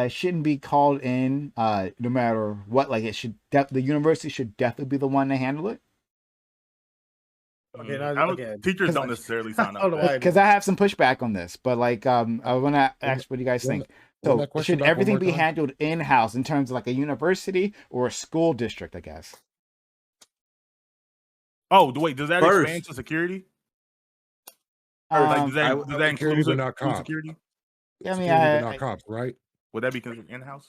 shouldn't be called in no matter what. Like, it should the university should definitely be the one to handle it. Okay, teachers don't necessarily sign up. I don't know why. Because I have some pushback on this, but like I want to ask what do you guys think. So should everything be handled in-house in terms of like a university or a school district, I guess? Oh, wait, does that expand to security? Does that include security? Yeah, I mean, not cops, right? Would that be considered in-house?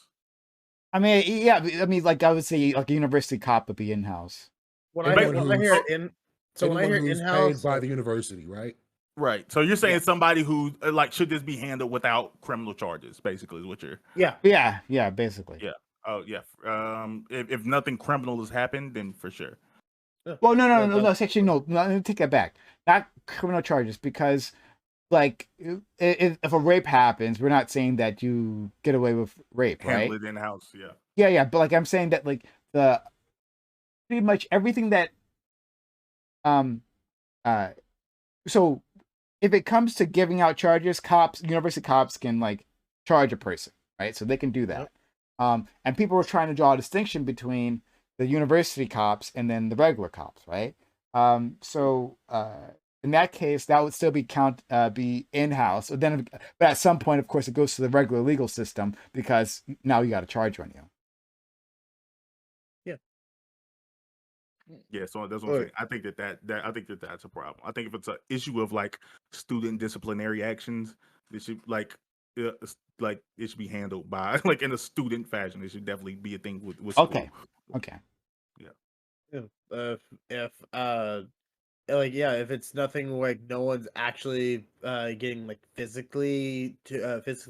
I mean, yeah, I mean, like I would say, like a university cop would be in-house. When I hear in-house, paid by the university, right? Right. So you're saying somebody who like should this be handled without criminal charges? Basically, is what you're. Yeah, basically. Yeah. Oh yeah. If nothing criminal has happened, then for sure. Well, no. Actually, no. Let me take that back. Not criminal charges, because, like, if a rape happens, we're not saying that you get away with rape, right? Handle it in house, yeah. Yeah. But like I'm saying that like the pretty much everything that so if it comes to giving out charges, university cops can like charge a person, right? So they can do that. And people were trying to draw a distinction between the university cops and then the regular cops, right? So in that case, that would still be in-house. But at some point, of course, it goes to the regular legal system because now you got a charge on you. Yeah, so that's what I'm saying. I think that's a problem. I think if it's an issue of like student disciplinary actions, it should it should be handled by like in a student fashion. It should definitely be a thing with school. Okay. If it's nothing like no one's actually getting like physically if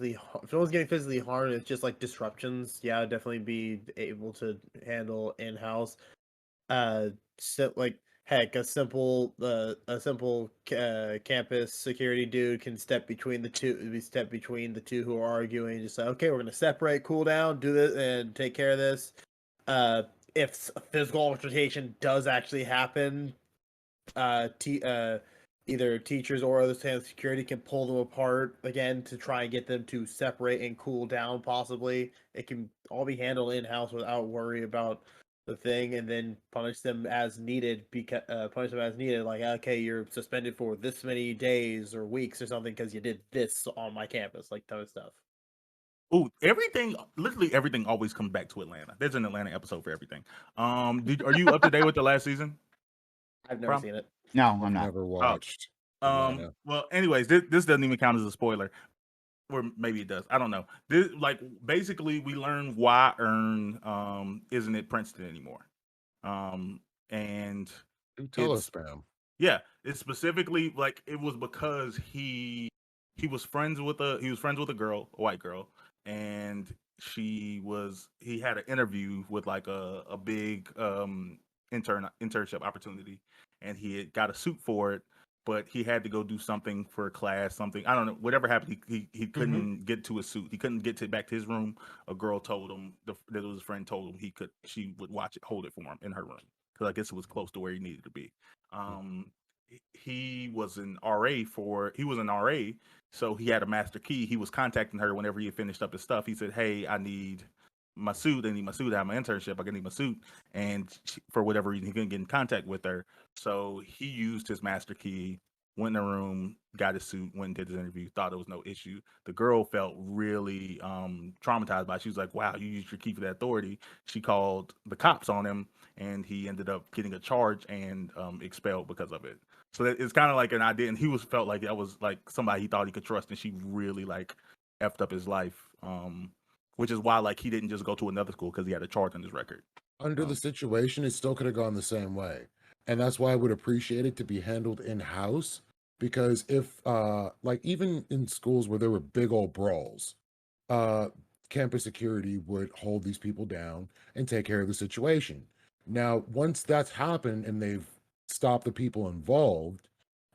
no one's getting physically harmed, it's just like disruptions. Yeah, I'd definitely be able to handle in-house. So like heck, a simple campus security dude can step between the two who are arguing. Just say, okay, we're gonna separate, cool down, do this, and take care of this. If a physical altercation does actually happen, either teachers or other standard security can pull them apart again to try and get them to separate and cool down. Possibly, it can all be handled in house without worry about the thing, and then punish them as needed. Like, okay, you're suspended for this many days or weeks or something because you did this on my campus, like type of stuff. Oh, literally everything always comes back to Atlanta. There's an Atlanta episode for everything. Are you up to date with the last season? I've never seen it. No, I'm not. Never watched. Well, anyways, this doesn't even count as a spoiler. Or maybe it does. I don't know. This, like, basically, we learn why Earn isn't at Princeton anymore. And tell us, Pam. Yeah, it's specifically like it was because he was friends with a girl, a white girl, and he had an interview with like a big internship opportunity, and he had got a suit for it. But he had to go do something for a class, something. I don't know. Whatever happened, he couldn't get to a suit. He couldn't get back to his room. A girl told him that his friend told him she would hold it for him in her room because I guess it was close to where he needed to be. He was an RA, so he had a master key. He was contacting her whenever he had finished up his stuff. He said, "Hey, I need my suit. I need my suit. I have my internship. I need my suit." And for whatever reason, he couldn't get in contact with her. So he used his master key, went in the room, got his suit, went and did his interview, thought it was no issue. The girl felt really traumatized by it. She was like, wow, you used your key for that authority. She called the cops on him, and he ended up getting a charge and expelled because of it. So it's kind of like an idea, and he felt like that was like somebody he thought he could trust, and she really like effed up his life. Which is why like he didn't just go to another school because he had a charge on his record. Under the situation, it still could have gone the same way. And that's why I would appreciate it to be handled in-house. Because if, like, even in schools where there were big old brawls, campus security would hold these people down and take care of the situation. Now, once that's happened and they've stopped the people involved,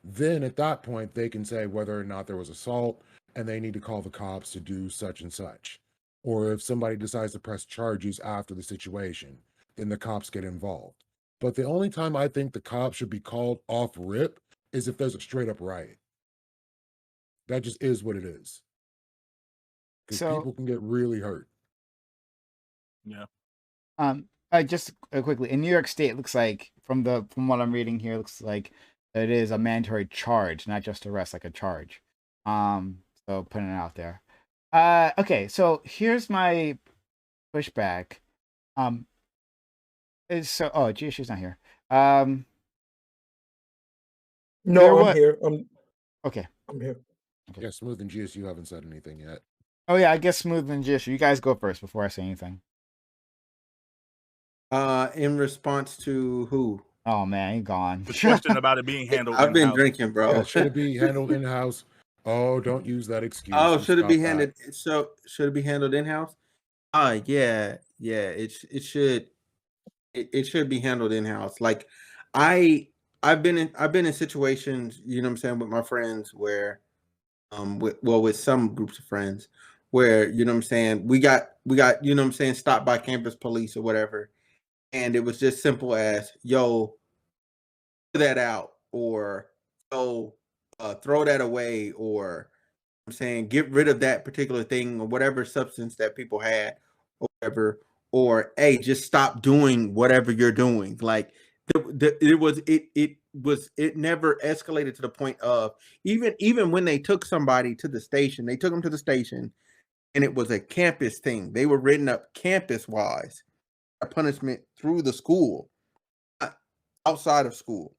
then at that point, they can say whether or not there was assault and they need to call the cops to do such and such. Or if somebody decides to press charges after the situation, then the cops get involved. But the only time I think the cops should be called off rip is if there's a straight up riot. That just is what it is. because So- people can get really hurt. Yeah. Just quickly, in New York State, it looks like from what I'm reading here, it looks like it is a mandatory charge, not just arrest, like a charge. So putting it out there. Okay, so here's my pushback. She's not here. No, I'm what- here. Okay. I'm here. Yeah, Smooth and GSU haven't said anything yet. Oh yeah, I guess Smooth and Jish, you guys go first before I say anything. In response to who? Oh man, he's gone. The question about it being handled. I've been in-house. drinking, bro. Yeah, should it be handled in house? Oh, don't use that excuse. Oh, We should it be stopped that. handed? So should it be handled in house? Yeah. It should be handled in house. Like I've been in situations, you know what I'm saying, with my friends where with some groups of friends where, you know what I'm saying, we got, you know what I'm saying, stopped by campus police or whatever. And it was just simple as, yo, throw that out, or throw that away, or I'm saying get rid of that particular thing or whatever substance that people had or whatever, or hey, just stop doing whatever you're doing. Like it never escalated to the point of even when they took somebody to the station, they took them to the station and it was a campus thing. They were written up campus wise, a punishment through the school, outside of school.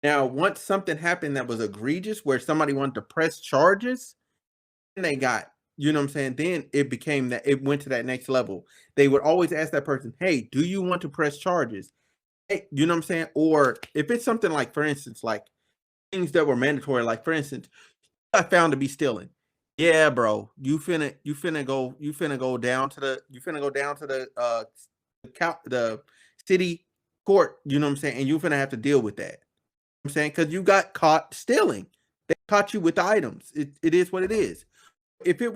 Now, once something happened that was egregious where somebody wanted to press charges, and they got, you know what I'm saying, then it became that it went to that next level. They would always ask that person, hey, do you want to press charges? Hey, you know what I'm saying? Or if it's something like, for instance, like things that were mandatory, like for instance, I found to be stealing. Yeah, bro, you finna go down to the city court, you know what I'm saying, and you finna have to deal with that. I'm saying, because you got caught stealing. They caught you with the items. It is what it is. If it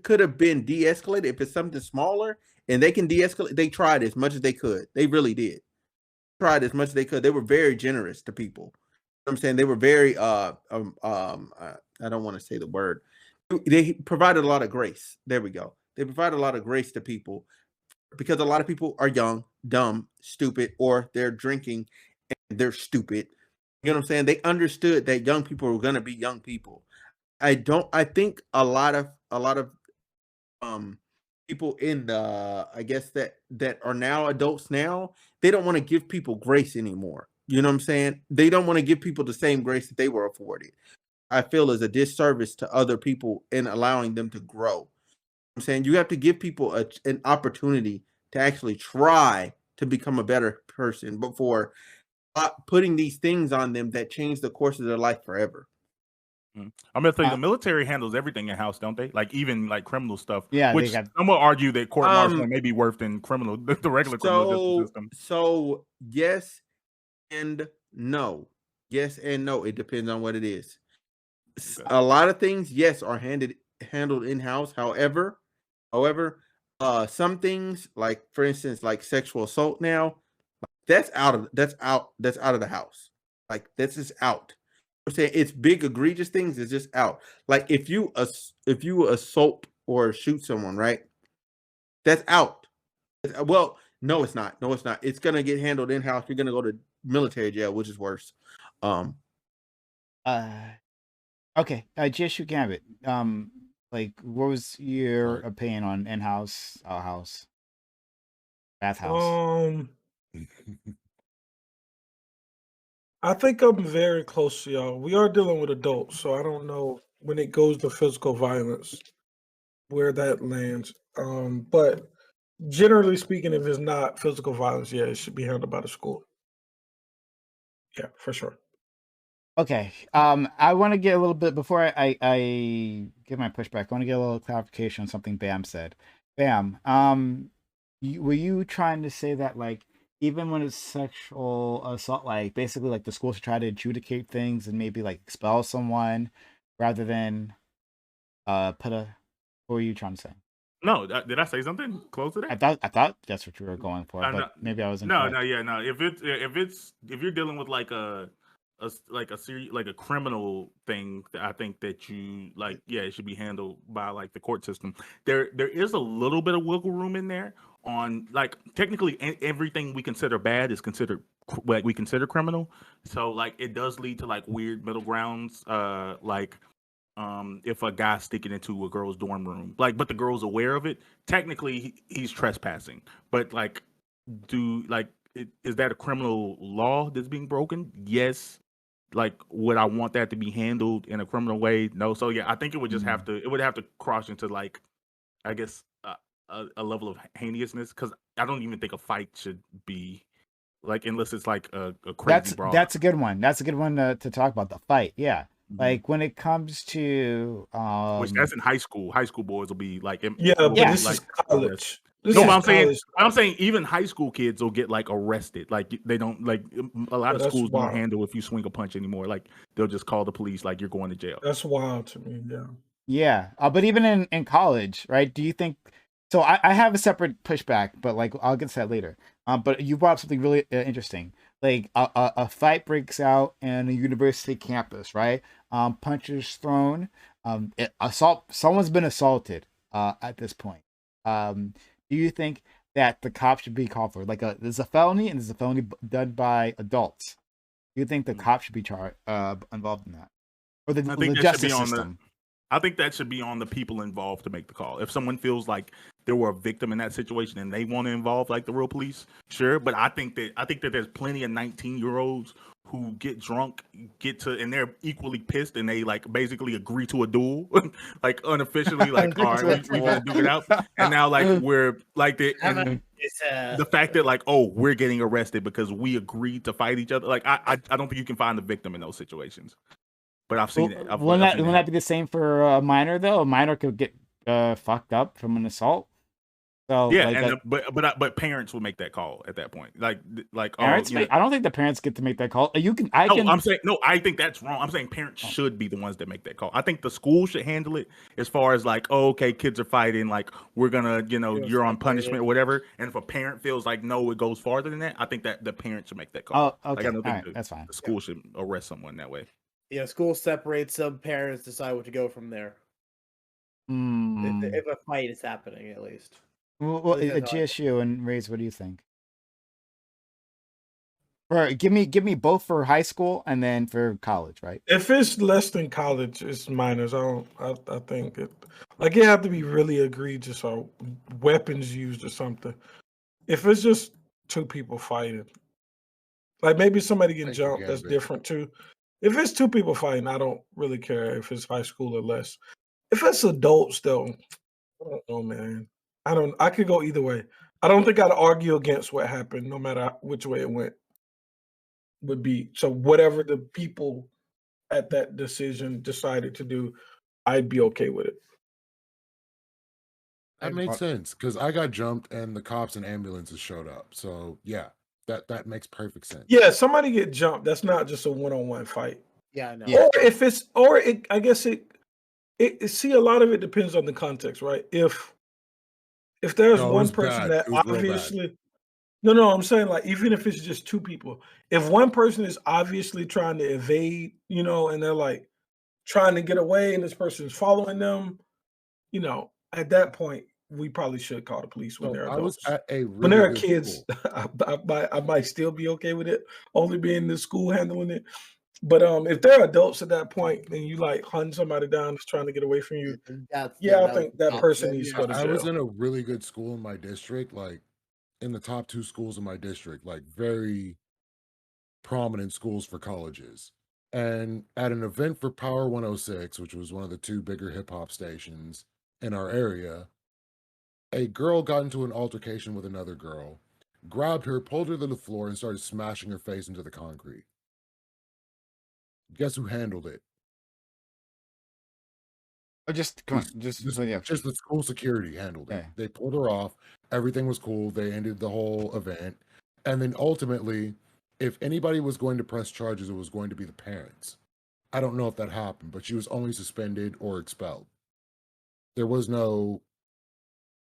could have been de-escalated, if it's something smaller and they can de-escalate, they tried as much as they could. They really did. Tried as much as they could. They were very generous to people. You know what I'm saying, they were very I don't want to say the word. They provided a lot of grace. There we go. They provided a lot of grace to people because a lot of people are young, dumb, stupid, or they're drinking and they're stupid. You know what I'm saying? They understood that young people were going to be young people. I think a lot of people in the, I guess that are now adults now, they don't want to give people grace anymore. You know what I'm saying? They don't want to give people the same grace that they were afforded. I feel is a disservice to other people in allowing them to grow. I'm saying you have to give people an opportunity to actually try to become a better person before putting these things on them that change the course of their life forever. I'm gonna tell you, the military handles everything in house, don't they? Like even like criminal stuff. Yeah, which some will argue that court martial may be worse than the regular criminal justice system. So yes and no. Yes and no. It depends on what it is. Okay. A lot of things, yes, are handled in house. However, some things, like for instance, like sexual assault now, that's out of the house. Like this is out. I'm saying it's big egregious things is just out. Like if you assault or shoot someone, right? That's out. Well, no, it's not. No, it's not. It's gonna get handled in house. You're gonna go to military jail, which is worse. Okay, Jeshu Gambit. Like, what was your opinion on in-house, house, bathhouse? I think I'm very close to y'all. We are dealing with adults, so I don't know when it goes to physical violence where that lands. But generally speaking, if it's not physical violence, yeah, it should be handled by the school. Yeah, for sure. Okay. I want to get a little bit before I give my pushback. I want to get a little clarification on something Bam said. Bam, were you trying to say that, like, even when it's sexual assault, like basically like the school should try to adjudicate things and maybe like expel someone rather than what were you trying to say? No, did I say something close to that? I thought that's what you were going for, but maybe I wasn't. No. If you're dealing with like like a criminal thing that I think that you like, yeah, it should be handled by like the court system. There is a little bit of wiggle room in there on like technically everything we consider bad is considered like we consider criminal. So like it does lead to like weird middle grounds. Like if a guy's sticking into a girl's dorm room, like but the girl's aware of it, technically he's trespassing. But like is that a criminal law that's being broken? Yes. Like would I want that to be handled in a criminal way? No. So yeah, I think it would just have to cross into like I guess a level of heinousness, because I don't even think a fight should be like unless it's like a crazy brawl. That's a good one. That's a good one to talk about, the fight. Yeah. Mhm. Like when it comes to Which that's in high school. High school boys will be like Yeah, but Yeah. this like is college. This no, is but college. I'm saying even high school kids will get like arrested. Like they don't like a lot of that's schools don't wild. handle if you swing a punch anymore. Like they'll just call the police. Like you're going to jail. That's wild to me. Yeah. Yeah, but even in college, right? Do you think so? I have a separate pushback, but like I'll get to that later. But you brought up something really interesting. Like a fight breaks out in a university campus, right? Punches thrown, assault. Someone's been assaulted. At this point, do you think that the cops should be called for? Like there's a felony and there's a felony done by adults. Do you think the cops should be involved in that, or the justice system? I think that should be on the people involved to make the call. If someone feels like they were a victim in that situation and they want to involve like the real police, sure. But I think that there's plenty of 19-year-olds who get drunk, and they're equally pissed, and they like basically agree to a duel, like unofficially, like all right, we're gonna do it out. And now like we're like the fact that like we're getting arrested because we agreed to fight each other. Like I don't think you can find the victim in those situations. But I've seen it. Wouldn't that be the same for a minor though? A minor could get fucked up from an assault. So yeah, like but parents will make that call at that point. Like parents. I don't think the parents get to make that call. I'm saying no. I think that's wrong. I'm saying parents should be the ones that make that call. I think the school should handle it as far as like, okay, kids are fighting. Like we're gonna, you're on punishment or whatever. And if a parent feels like no, it goes farther than that, I think that the parent should make that call. Oh, okay, like, I don't think that's fine. The school should arrest someone that way. Yeah, school separates them. Parents decide what to go from there. If a fight is happening, at least. Well, GSU and RYYZN, what do you think? Or give me both for high school and then for college, right? If it's less than college, it's minors. I think it have to be really egregious or weapons used or something. If it's just two people fighting, like maybe somebody getting jumped, that's different too. If it's two people fighting, I don't really care if it's high school or less. If it's adults, though, I don't know, man. I could go either way. I don't think I'd argue against what happened, no matter which way it went. Would be so whatever the people at that decision decided to do, I'd be okay with it. That made sense because I got jumped and the cops and ambulances showed up. So yeah, that makes perfect sense. Yeah, somebody get jumped. That's not just a one-on-one fight. Yeah, I know. Or if it's, I guess it. See, a lot of it depends on the context, right? If there's one person that obviously, no, I'm saying like even if it's just two people, if one person is obviously trying to evade, and they're like trying to get away, and this person's following them, at that point we probably should call the police when they're adults. When they're kids, I might still be okay with it, only being the school handling it. But if they're adults at that point, and you like hunting somebody down that's trying to get away from you, I think that person needs to go to jail. I was in a really good school in my district, like in the top 2 schools in my district, like very prominent schools for colleges. And at an event for Power 106, which was one of the 2 bigger hip hop stations in our area, a girl got into an altercation with another girl, grabbed her, pulled her to the floor, and started smashing her face into the concrete. Guess who handled it? Just the school security handled it. They pulled her off. Everything was cool. They ended the whole event. And then ultimately, if anybody was going to press charges, it was going to be the parents. I don't know if that happened, but she was only suspended or expelled. There was no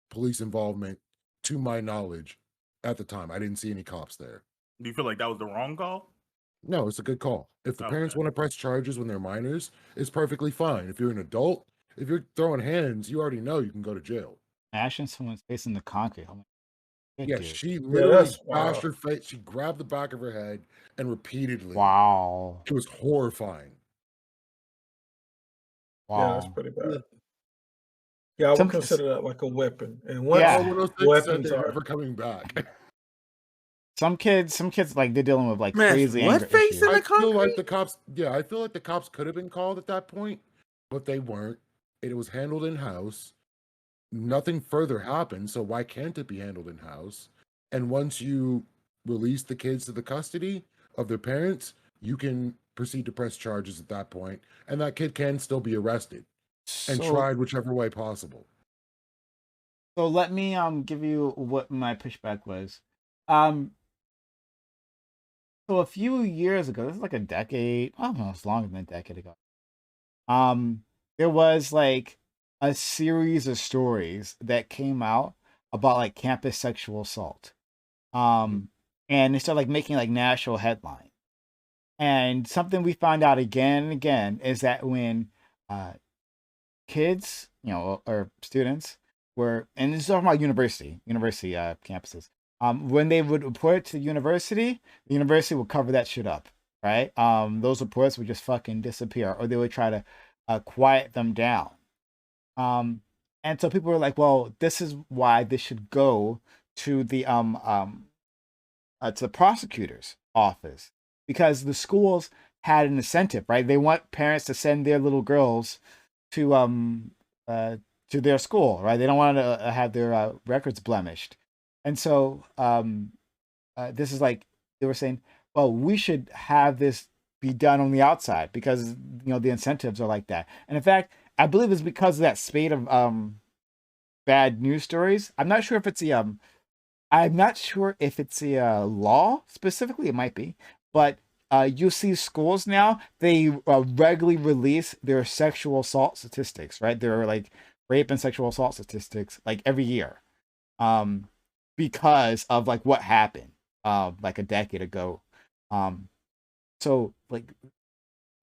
police involvement, to my knowledge, at the time. I didn't see any cops there. Do you feel like that was the wrong call? No, it's a good call. If the parents Okay. want to press charges when they're minors, it's perfectly fine. If you're an adult, if you're throwing hands, you already know you can go to jail. Mashing someone's face in the concrete. Oh my good Yeah, dude. she Yeah, literally that's bashed wild. her face. She grabbed the back of her head and repeatedly. Wow. It was horrifying. Yeah, that's Wow. pretty bad. Yeah. Yeah, I would Some consider that like a weapon. And Yeah. once 106 said weapons they're are never coming back. some kids like they're dealing with like Mash crazy what anger face issues. in I the feel like concrete? the cops, I feel like the cops could have been called at that point, but they weren't. It was handled in-house. Nothing further happened, so why can't it be handled in-house? And once you release the kids to the custody of their parents, you can proceed to press charges at that point, and that kid can still be arrested and So tried whichever way possible. so let me give you what my pushback was. Um so a few years ago, this is like a decade, almost longer than a decade ago. There was like a series of stories that came out about like campus sexual assault. And they started like making like national headlines. And something we find out again and again is that when kids, or students were, and this is talking about university campuses, when they would report it to the university would cover that shit up, right? Those reports would just fucking disappear, or they would try to quiet them down. And so people were like, well, this is why this should go to the prosecutor's office, because the schools had an incentive, right? They want parents to send their little girls to their school, right? They don't want to have their records blemished, and so this is like they were saying, well, we should have this be done on the outside because the incentives are like that. And in fact, I believe it's because of that spate of bad news stories. I'm not sure if it's a law specifically. It might be, but you see schools now, they regularly release their sexual assault statistics, right? They're like rape and sexual assault statistics like every year, because of like what happened like a decade ago. So like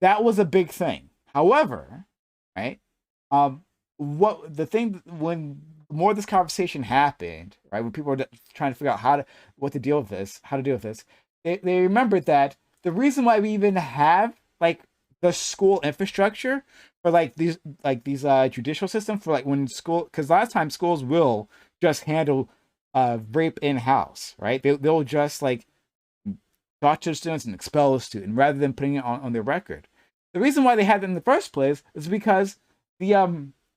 that was a big thing. However, right? What the thing when more of this conversation happened, right? When people were trying to figure out how to deal with this, they remembered that the reason why we even have like the school infrastructure for like these judicial system for like when school, because last time schools will just handle rape in house, right? They'll just like talk to the students and expel the student rather than putting it on their record. The reason why they had it in the first place is because the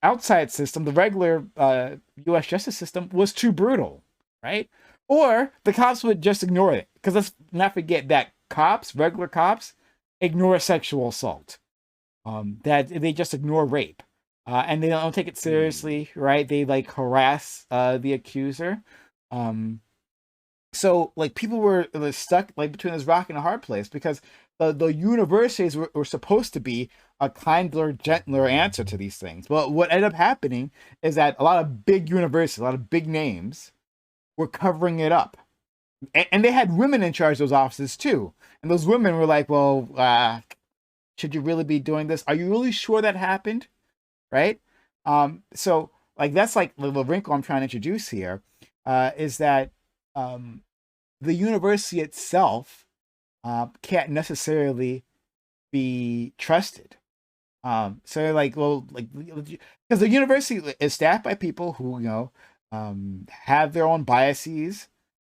outside system, the regular U.S. justice system, was too brutal, right? Or the cops would just ignore it, because let's not forget that regular cops, ignore sexual assault. That they just ignore rape, and they don't take it seriously, right? They like harass the accuser. So like people were stuck like between this rock and a hard place, because the universities were supposed to be a kinder, gentler answer to these things. But what ended up happening is that a lot of big universities, a lot of big names, were covering it up, and they had women in charge of those offices too. And those women were like, "Well, should you really be doing this? Are you really sure that happened?" Right? So like that's like the wrinkle I'm trying to introduce here, is that the university itself can't necessarily be trusted. So like, well, like, because the university is staffed by people who have their own biases,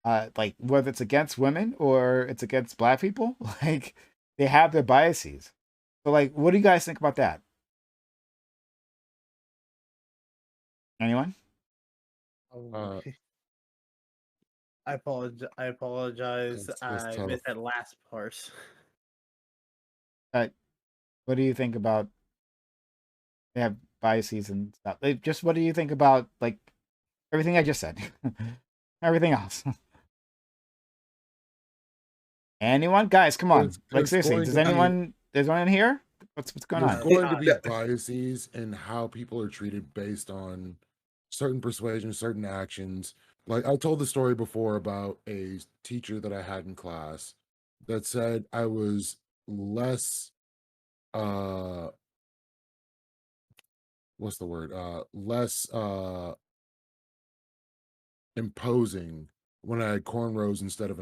like whether it's against women or it's against Black people, like they have their biases. So like, what do you guys think about that? Anyone? Uh, I apologize. That's I tough. missed that last part. What do you think about they have biases and stuff? Like, just what do you think about like everything I just said? Everything else. Anyone? Guys, come on. Like seriously, There's going there's anyone here? What's going there's on? going to be biases in how people are treated based on certain persuasions, certain actions. Like I told the story before about a teacher that I had in class that said I was less what's the word? Less imposing when I had cornrows instead of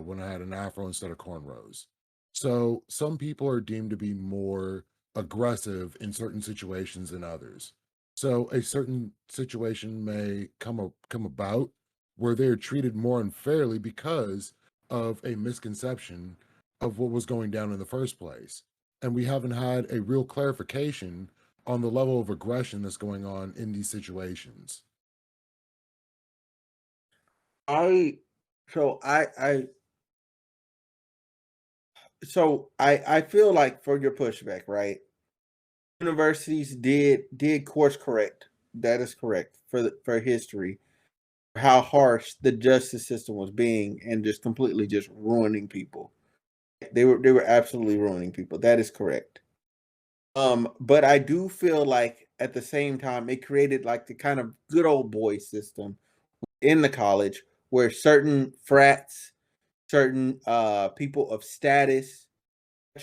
when I had an afro instead of cornrows. So some people are deemed to be more aggressive in certain situations than others. So a certain situation may come about where they're treated more unfairly because of a misconception of what was going down in the first place. And we haven't had a real clarification on the level of aggression that's going on in these situations. I so I feel like for your pushback, right? Universities did course correct. That is correct for history. How harsh the justice system was being and just completely just ruining people. They were absolutely ruining people. That is correct. But I do feel like at the same time it created like the kind of good old boy system in the college where certain frats, certain people of status,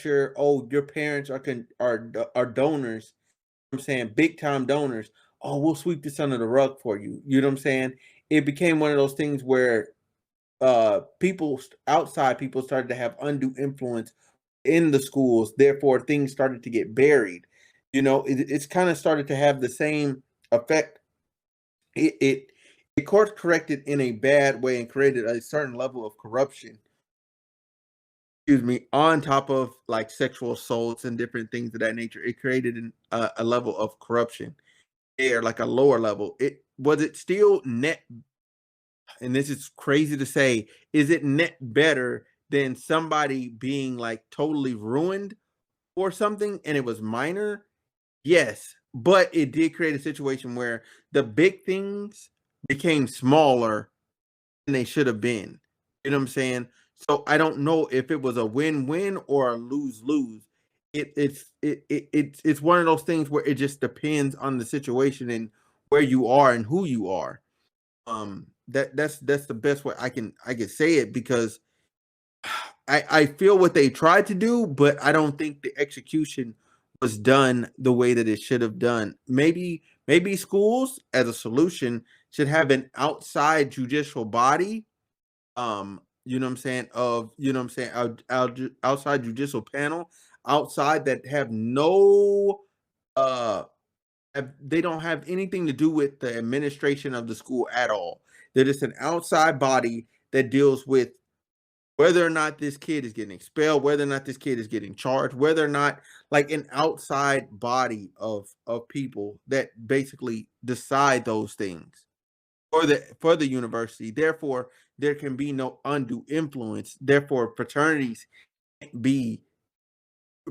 your parents are donors. I'm saying big time donors. Oh, we'll sweep this under the rug for you. You know what I'm saying? It became one of those things where outside people started to have undue influence in the schools. Therefore, things started to get buried. It's kind of started to have the same effect. It course corrected in a bad way and created a certain level of corruption, excuse me, on top of like sexual assaults and different things of that nature. It created a level of corruption there, like a lower level. It still net, and this is crazy to say, is it net better than somebody being like totally ruined or something and it was minor? Yes, but it did create a situation where the big things became smaller than they should have been. You know what I'm saying? So I don't know if it was a win-win or a lose-lose. It's one of those things where it just depends on the situation and where you are and who you are. That's the best way I can say it, because I feel what they tried to do, but I don't think the execution was done the way that it should have done. Maybe schools as a solution should have an outside judicial body, you know what I'm saying, outside judicial panel, outside that have no they don't have anything to do with the administration of the school at all. They're just an outside body that deals with whether or not this kid is getting expelled, whether or not this kid is getting charged, whether or not, like, an outside body of people that basically decide those things for the university. Therefore, there can be no undue influence. Therefore, fraternities can't be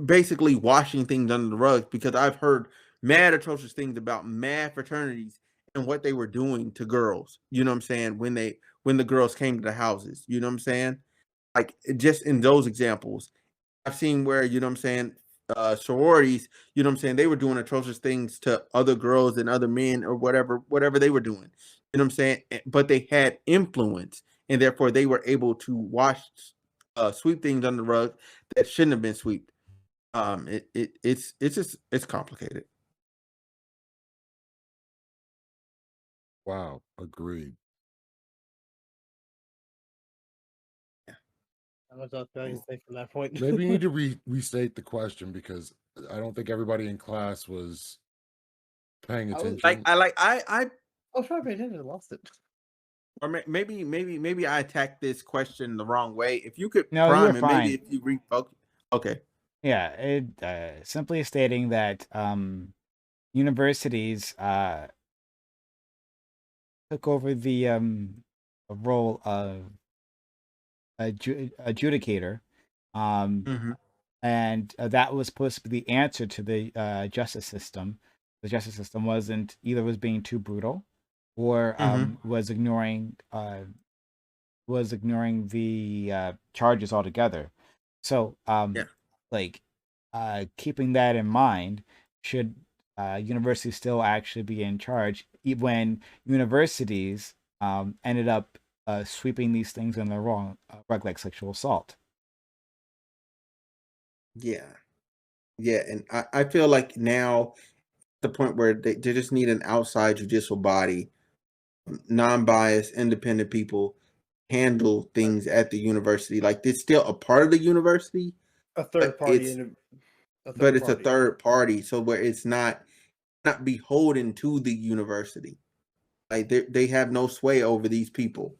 basically washing things under the rug, because I've heard mad atrocious things about mad fraternities and what they were doing to girls. You know what I'm saying? When the girls came to the houses, you know what I'm saying? Like, just in those examples, I've seen where, you know what I'm saying, sororities, you know what I'm saying, they were doing atrocious things to other girls and other men or whatever they were doing. You know what I'm saying? But they had influence, and therefore they were able to sweep things under the rug that shouldn't have been swept. It's complicated. Wow, agreed. How much else can I say from that point? Maybe you need to restate the question, because I don't think everybody in class was paying I was attention. I was trying to pay attention and lost it. or maybe I attacked this question the wrong way. If you could No, you were prime it, maybe fine. if you refocus. Okay. Yeah, it simply stating that universities took over the role of adjudicator, um, Mhm. and that was supposed to be the answer to the justice system. The justice system was being too brutal, or Mhm. was ignoring the charges altogether. So, Yeah. like, keeping that in mind, should universities still actually be in charge when universities ended up sweeping these things in the wrong rug, like sexual assault? Yeah. Yeah. And I feel like now the point where they just need an outside judicial body, non-biased, independent people handle things at the university. Like it's still a part of the university, A but third party it's in a but third it's a party. third party, so where it's not beholden to the university. Like they have no sway over these people,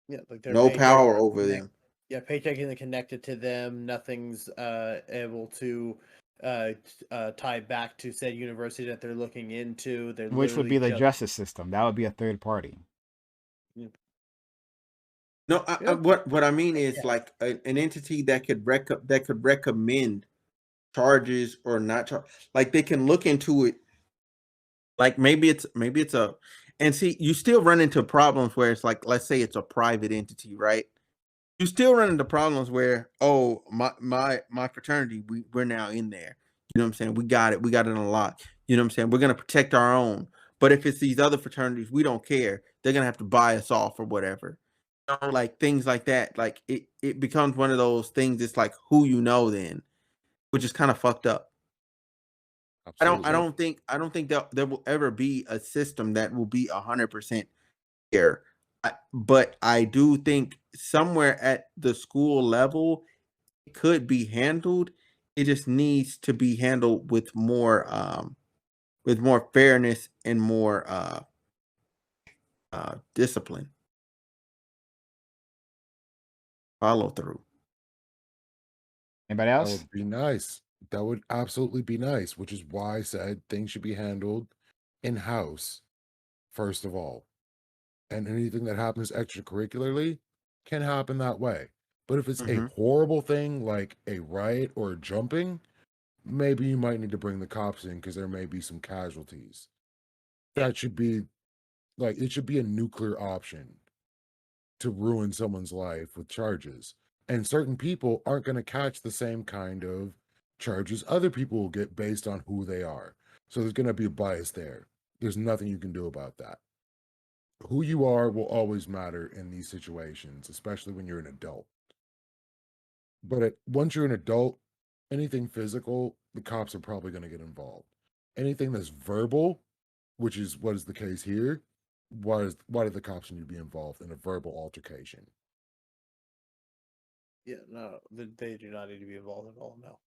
Yeah, like their no paycheck power is over them. Yeah, paycheck isn't connected to them. Nothing's able to tie back to said university that they're looking into. They're Which would literally be the just justice system. That would be a third party. No, what I mean is Yeah. like an entity that could recommend charges or not charge. Like they can look into it. Like maybe it's a, and see, you still run into problems where it's like, let's say it's a private entity, right? You still run into problems where, oh, my fraternity, we're now in there. You know what I'm saying? We got it unlocked. You know what I'm saying? We're gonna protect our own. But if it's these other fraternities, we don't care. They're gonna have to buy us off or whatever. You know, like things like that. Like it becomes one of those things. It's like who you know then, which is kind of fucked up. Absolutely. I don't think that there will ever be a system that will be 100% fair. But I do think somewhere at the school level it could be handled. It just needs to be handled with more fairness and more discipline, follow through. Anybody That else? would be nice. That would absolutely be nice, which is why I said things should be handled in-house, first of all. And anything that happens extracurricularly can happen that way. But if it's a Mhm. horrible thing like a riot or a jumping, maybe you might need to bring the cops in because there may be some casualties. That should be like, it should be a nuclear option to ruin someone's life with charges. And certain people aren't going to catch the same kind of charges other people will get based on who they are. So there's going to be a bias there. There's nothing you can do about that. Who you are will always matter in these situations, especially when you're an adult. But once you're an adult, anything physical, the cops are probably going to get involved. Anything that's verbal, which is what is the case here, why do the cops need to be involved in a verbal altercation? Yeah, no, they do not need to be involved at all. No.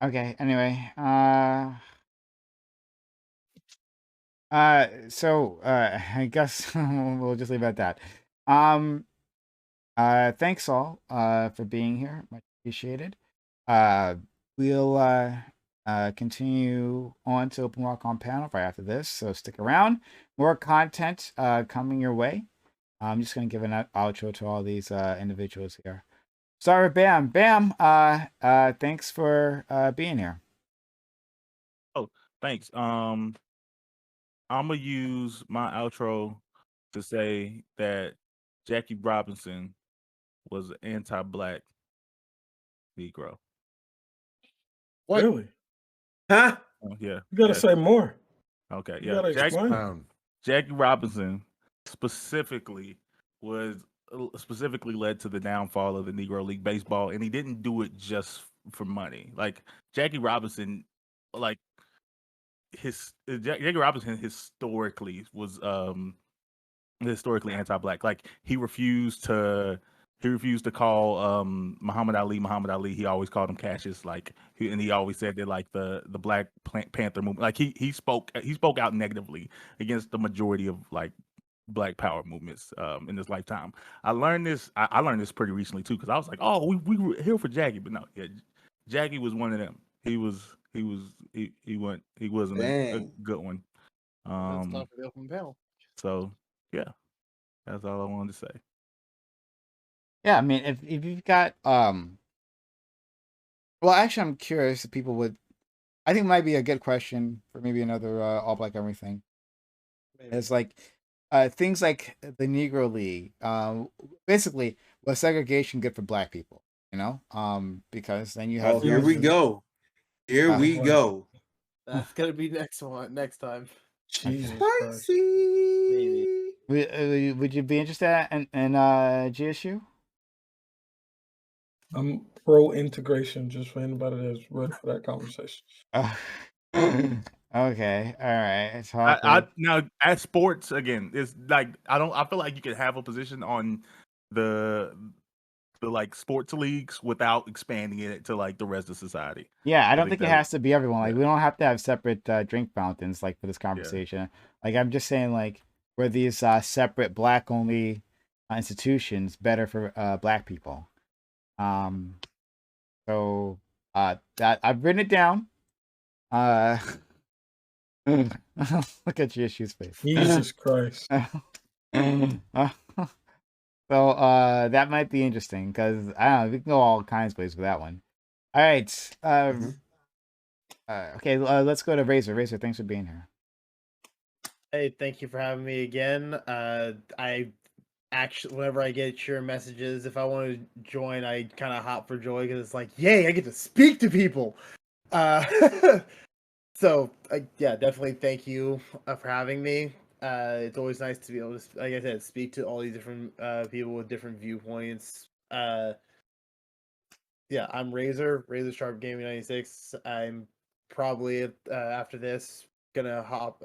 Okay. Anyway, so I guess we'll just leave it at that. Thanks all for being here. Much appreciated. Uh, we'll continue on to Open Walk on panel right after this, so stick around. More content coming your way. I'm just gonna give an outro to all these individuals here. Sorry, Bam. Thanks for being here. Oh, thanks. I'm gonna use my outro to say that Jackie Robinson was an anti-black Negro. What? Really? Huh? Oh, yeah. You gotta yeah. say more. Okay. You Yeah. gotta explain. Jackie Robinson specifically specifically led to the downfall of the Negro League Baseball, and he didn't do it just for money. Like Jackie Robinson, like Jackie Robinson historically was historically anti-black. Like he refused to call Muhammad Ali. He always called him Cassius. Like and he always said that like the Black Panther movement. Like he spoke out negatively against the majority of like Black Power movements in his lifetime. I learned this pretty recently too, because I was like, oh, we were here for Jackie, but no, yeah, Jackie was one of them. He wasn't a Dang. good one. That's time for the open panel. So yeah, that's all I wanted to say. Yeah, I mean, if you've got well, actually, I'm curious if people would. I think it might be a good question for maybe another All Black Everything. Maybe. It's like things like the Negro League. Basically, was segregation good for Black people? You know, because then you have. Oh, here we go. Here we boy. go. That's gonna be next time. Jesus Christ. Spicy. Would you be interested in GSU? I'm pro integration. Just for anybody that's ready for that conversation. Okay, all right. It's I now at sports again, it's like I feel like you could have a position on the like sports leagues without expanding it to like the rest of society. Yeah, I don't think think it that has to be everyone. Like, yeah. we don't have to have separate drink fountains like for this conversation. Like, I'm just saying, like, were these separate black only institutions better for black people? So that I've written it down. Look at your issues face. Jesus Christ. So that might be interesting because I don't know, we can go all kinds of places with that one. All right. Okay, let's go to Razor. Razor, thanks for being here. Hey, thank you for having me again. I actually, whenever I get your messages, if I want to join, I kind of hop for joy because it's like, yay, I get to speak to people. So yeah, definitely thank you for having me. It's always nice to be able to, like I said, speak to all these different people with different viewpoints. Yeah, I'm Razor Sharp Gaming 96. I'm probably after this gonna hop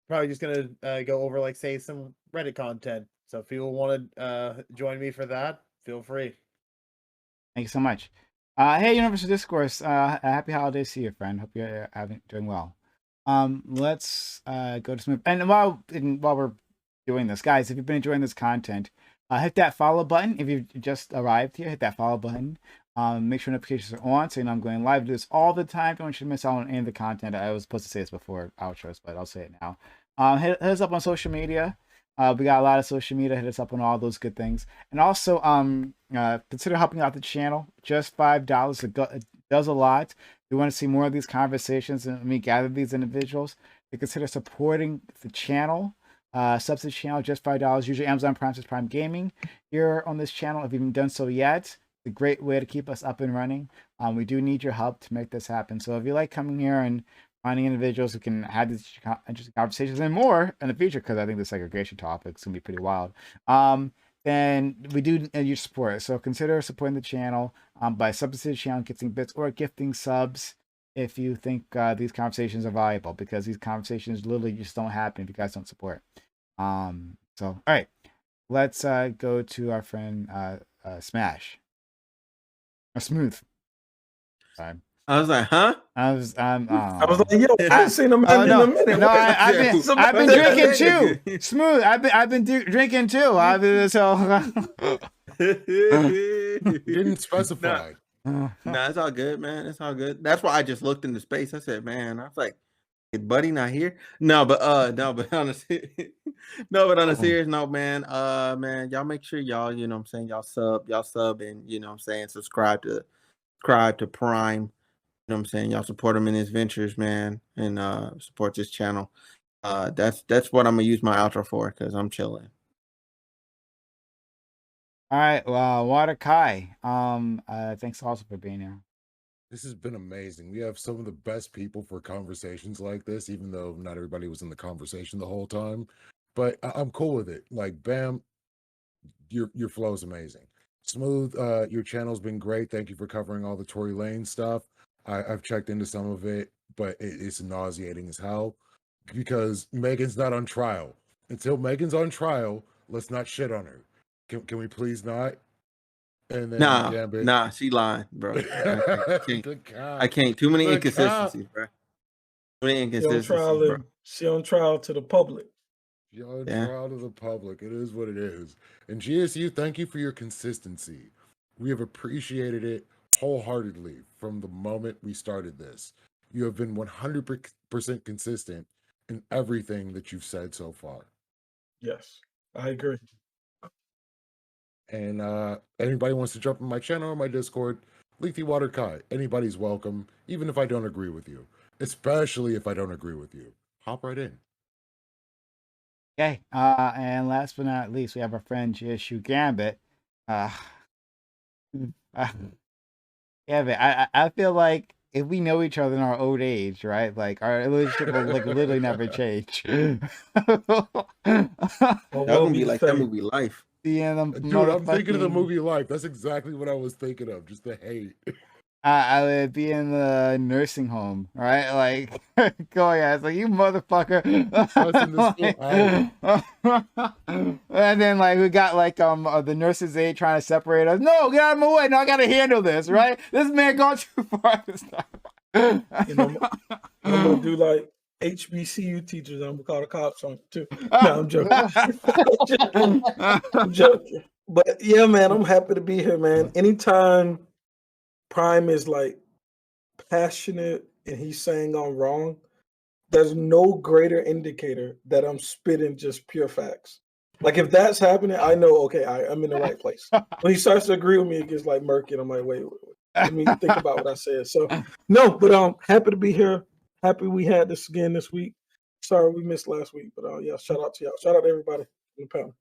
probably just gonna go over like say some Reddit content. So if people want to join me for that, feel free. Thank you so much. Hey, Universal Discourse. Happy holidays to you, friend. Hope you're doing well. Let's go to some. And while we're doing this, guys, if you've been enjoying this content, hit that follow button. If you've just arrived here, hit that follow button. Make sure notifications are on so you know I'm going live. Do this all the time. Don't want you to miss out on any of the content. I was supposed to say this before outros, but I'll say it now. Hit us up on social media. We got a lot of social media. Hit us up on all those good things. And also, consider helping out the channel. Just $5. It does a lot. We want to see more of these conversations and me gather these individuals. To consider supporting the channel. Subs to the channel, just $5. Usually Amazon Prime says Prime Gaming here on this channel. If you haven't done so yet, it's a great way to keep us up and running. We do need your help to make this happen. So if you like coming here and finding individuals who can have these interesting conversations and more in the future, because I think the segregation topic is going to be pretty wild, then we do need your support. So consider supporting the channel by subbing to the channel, gifting bits, or gifting subs if you think these conversations are valuable, because these conversations literally just don't happen if you guys don't support. So, all right, let's go to our friend Smash. Or Smooth. Sorry. I was like, huh? I was like, yo, I haven't seen him in a minute. No, I've been drinking too. Smooth. I've been drinking too. Didn't specify. Nah, it's all good, man. It's all good. That's why I just looked into space. I said, man, I was like, is Buddy not here? No, but on a serious note, man, man, y'all make sure y'all, you know what I'm saying, y'all sub and, you know what I'm saying, subscribe to Prime. You know what I'm saying? Y'all support him in his ventures, man, and support this channel. That's what I'm gonna use my outro for, because I'm chilling. All right, well, Water Kai. Thanks also for being here. This has been amazing. We have some of the best people for conversations like this, even though not everybody was in the conversation the whole time. But I'm cool with it. Like, Bam, your flow is amazing. Smooth, your channel's been great. Thank you for covering all the Tory Lane stuff. I've checked into some of it, but it's nauseating as hell because Megan's not on trial. Until Megan's on trial, let's not shit on her. Can we please not? And then nah, she lying, bro. I can't. Too many inconsistencies, bro. Too many inconsistencies, bro. She on trial to the public. She on trial to the public. It is what it is. And GSU, thank you for your consistency. We have appreciated it wholeheartedly from the moment we started this. You have been 100% consistent in everything that you've said so far. Yes, I agree. And anybody wants to jump in my channel or my Discord, Leafy Water Kai, anybody's welcome, even if I don't agree with you. Especially if I don't agree with you. Hop right in. Okay, and last but not least, we have our friend GSU Gambit. Gambit, I feel like if we know each other in our old age, right? Like our relationship will like literally never change. That would be like that movie Life. Seeing them Dude, I'm thinking of the motherfucking- movie Life. That's exactly what I was thinking of. Just the hate. I would be in the nursing home, right? Like, going at like, you motherfucker. And then, like, we got, like, the nurses aide trying to separate us. No, get out of my way. No, I got to handle this, right? This man gone too far this time. You know, I'm gonna do like HBCU teachers. I'm gonna call the cops on too. No, I'm joking. I'm joking. But yeah, man, I'm happy to be here, man. Anytime Prime is like passionate and he's saying I'm wrong, there's no greater indicator that I'm spitting just pure facts. Like if that's happening, I know, okay, I'm in the right place. When he starts to agree with me, it gets like murky, and I'm like, wait, let me think about what I said. So no, but I'm happy to be here. Happy we had this again this week. Sorry we missed last week, but yeah, shout out to y'all. Shout out to everybody in the panel.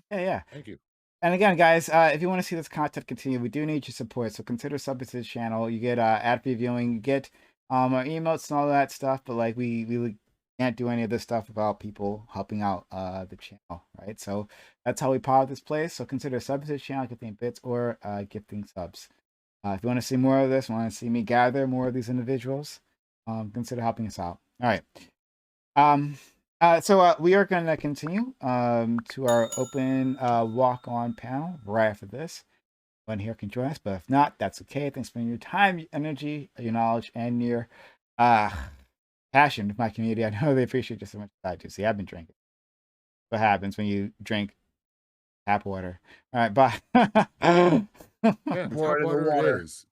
Yeah. Thank you. And again, guys, if you want to see this content continue, we do need your support. So consider subbing to this channel. You get ad free viewing, you get our emotes and all that stuff. But like we really can't do any of this stuff without people helping out the channel, right? So that's how we power this place. So consider subbing to this channel, gifting bits, or gifting subs. If you want to see more of this, want to see me gather more of these individuals, consider helping us out. All right. So we are going to continue to our open walk-on panel right after this. Anyone here can join us, but if not, that's okay. Thanks for your time, your energy, your knowledge, and your passion with my community. I know they appreciate just so much as I do. See, I've been drinking. What happens when you drink tap water? All right, bye. Yeah, that's how Water in the water water. is.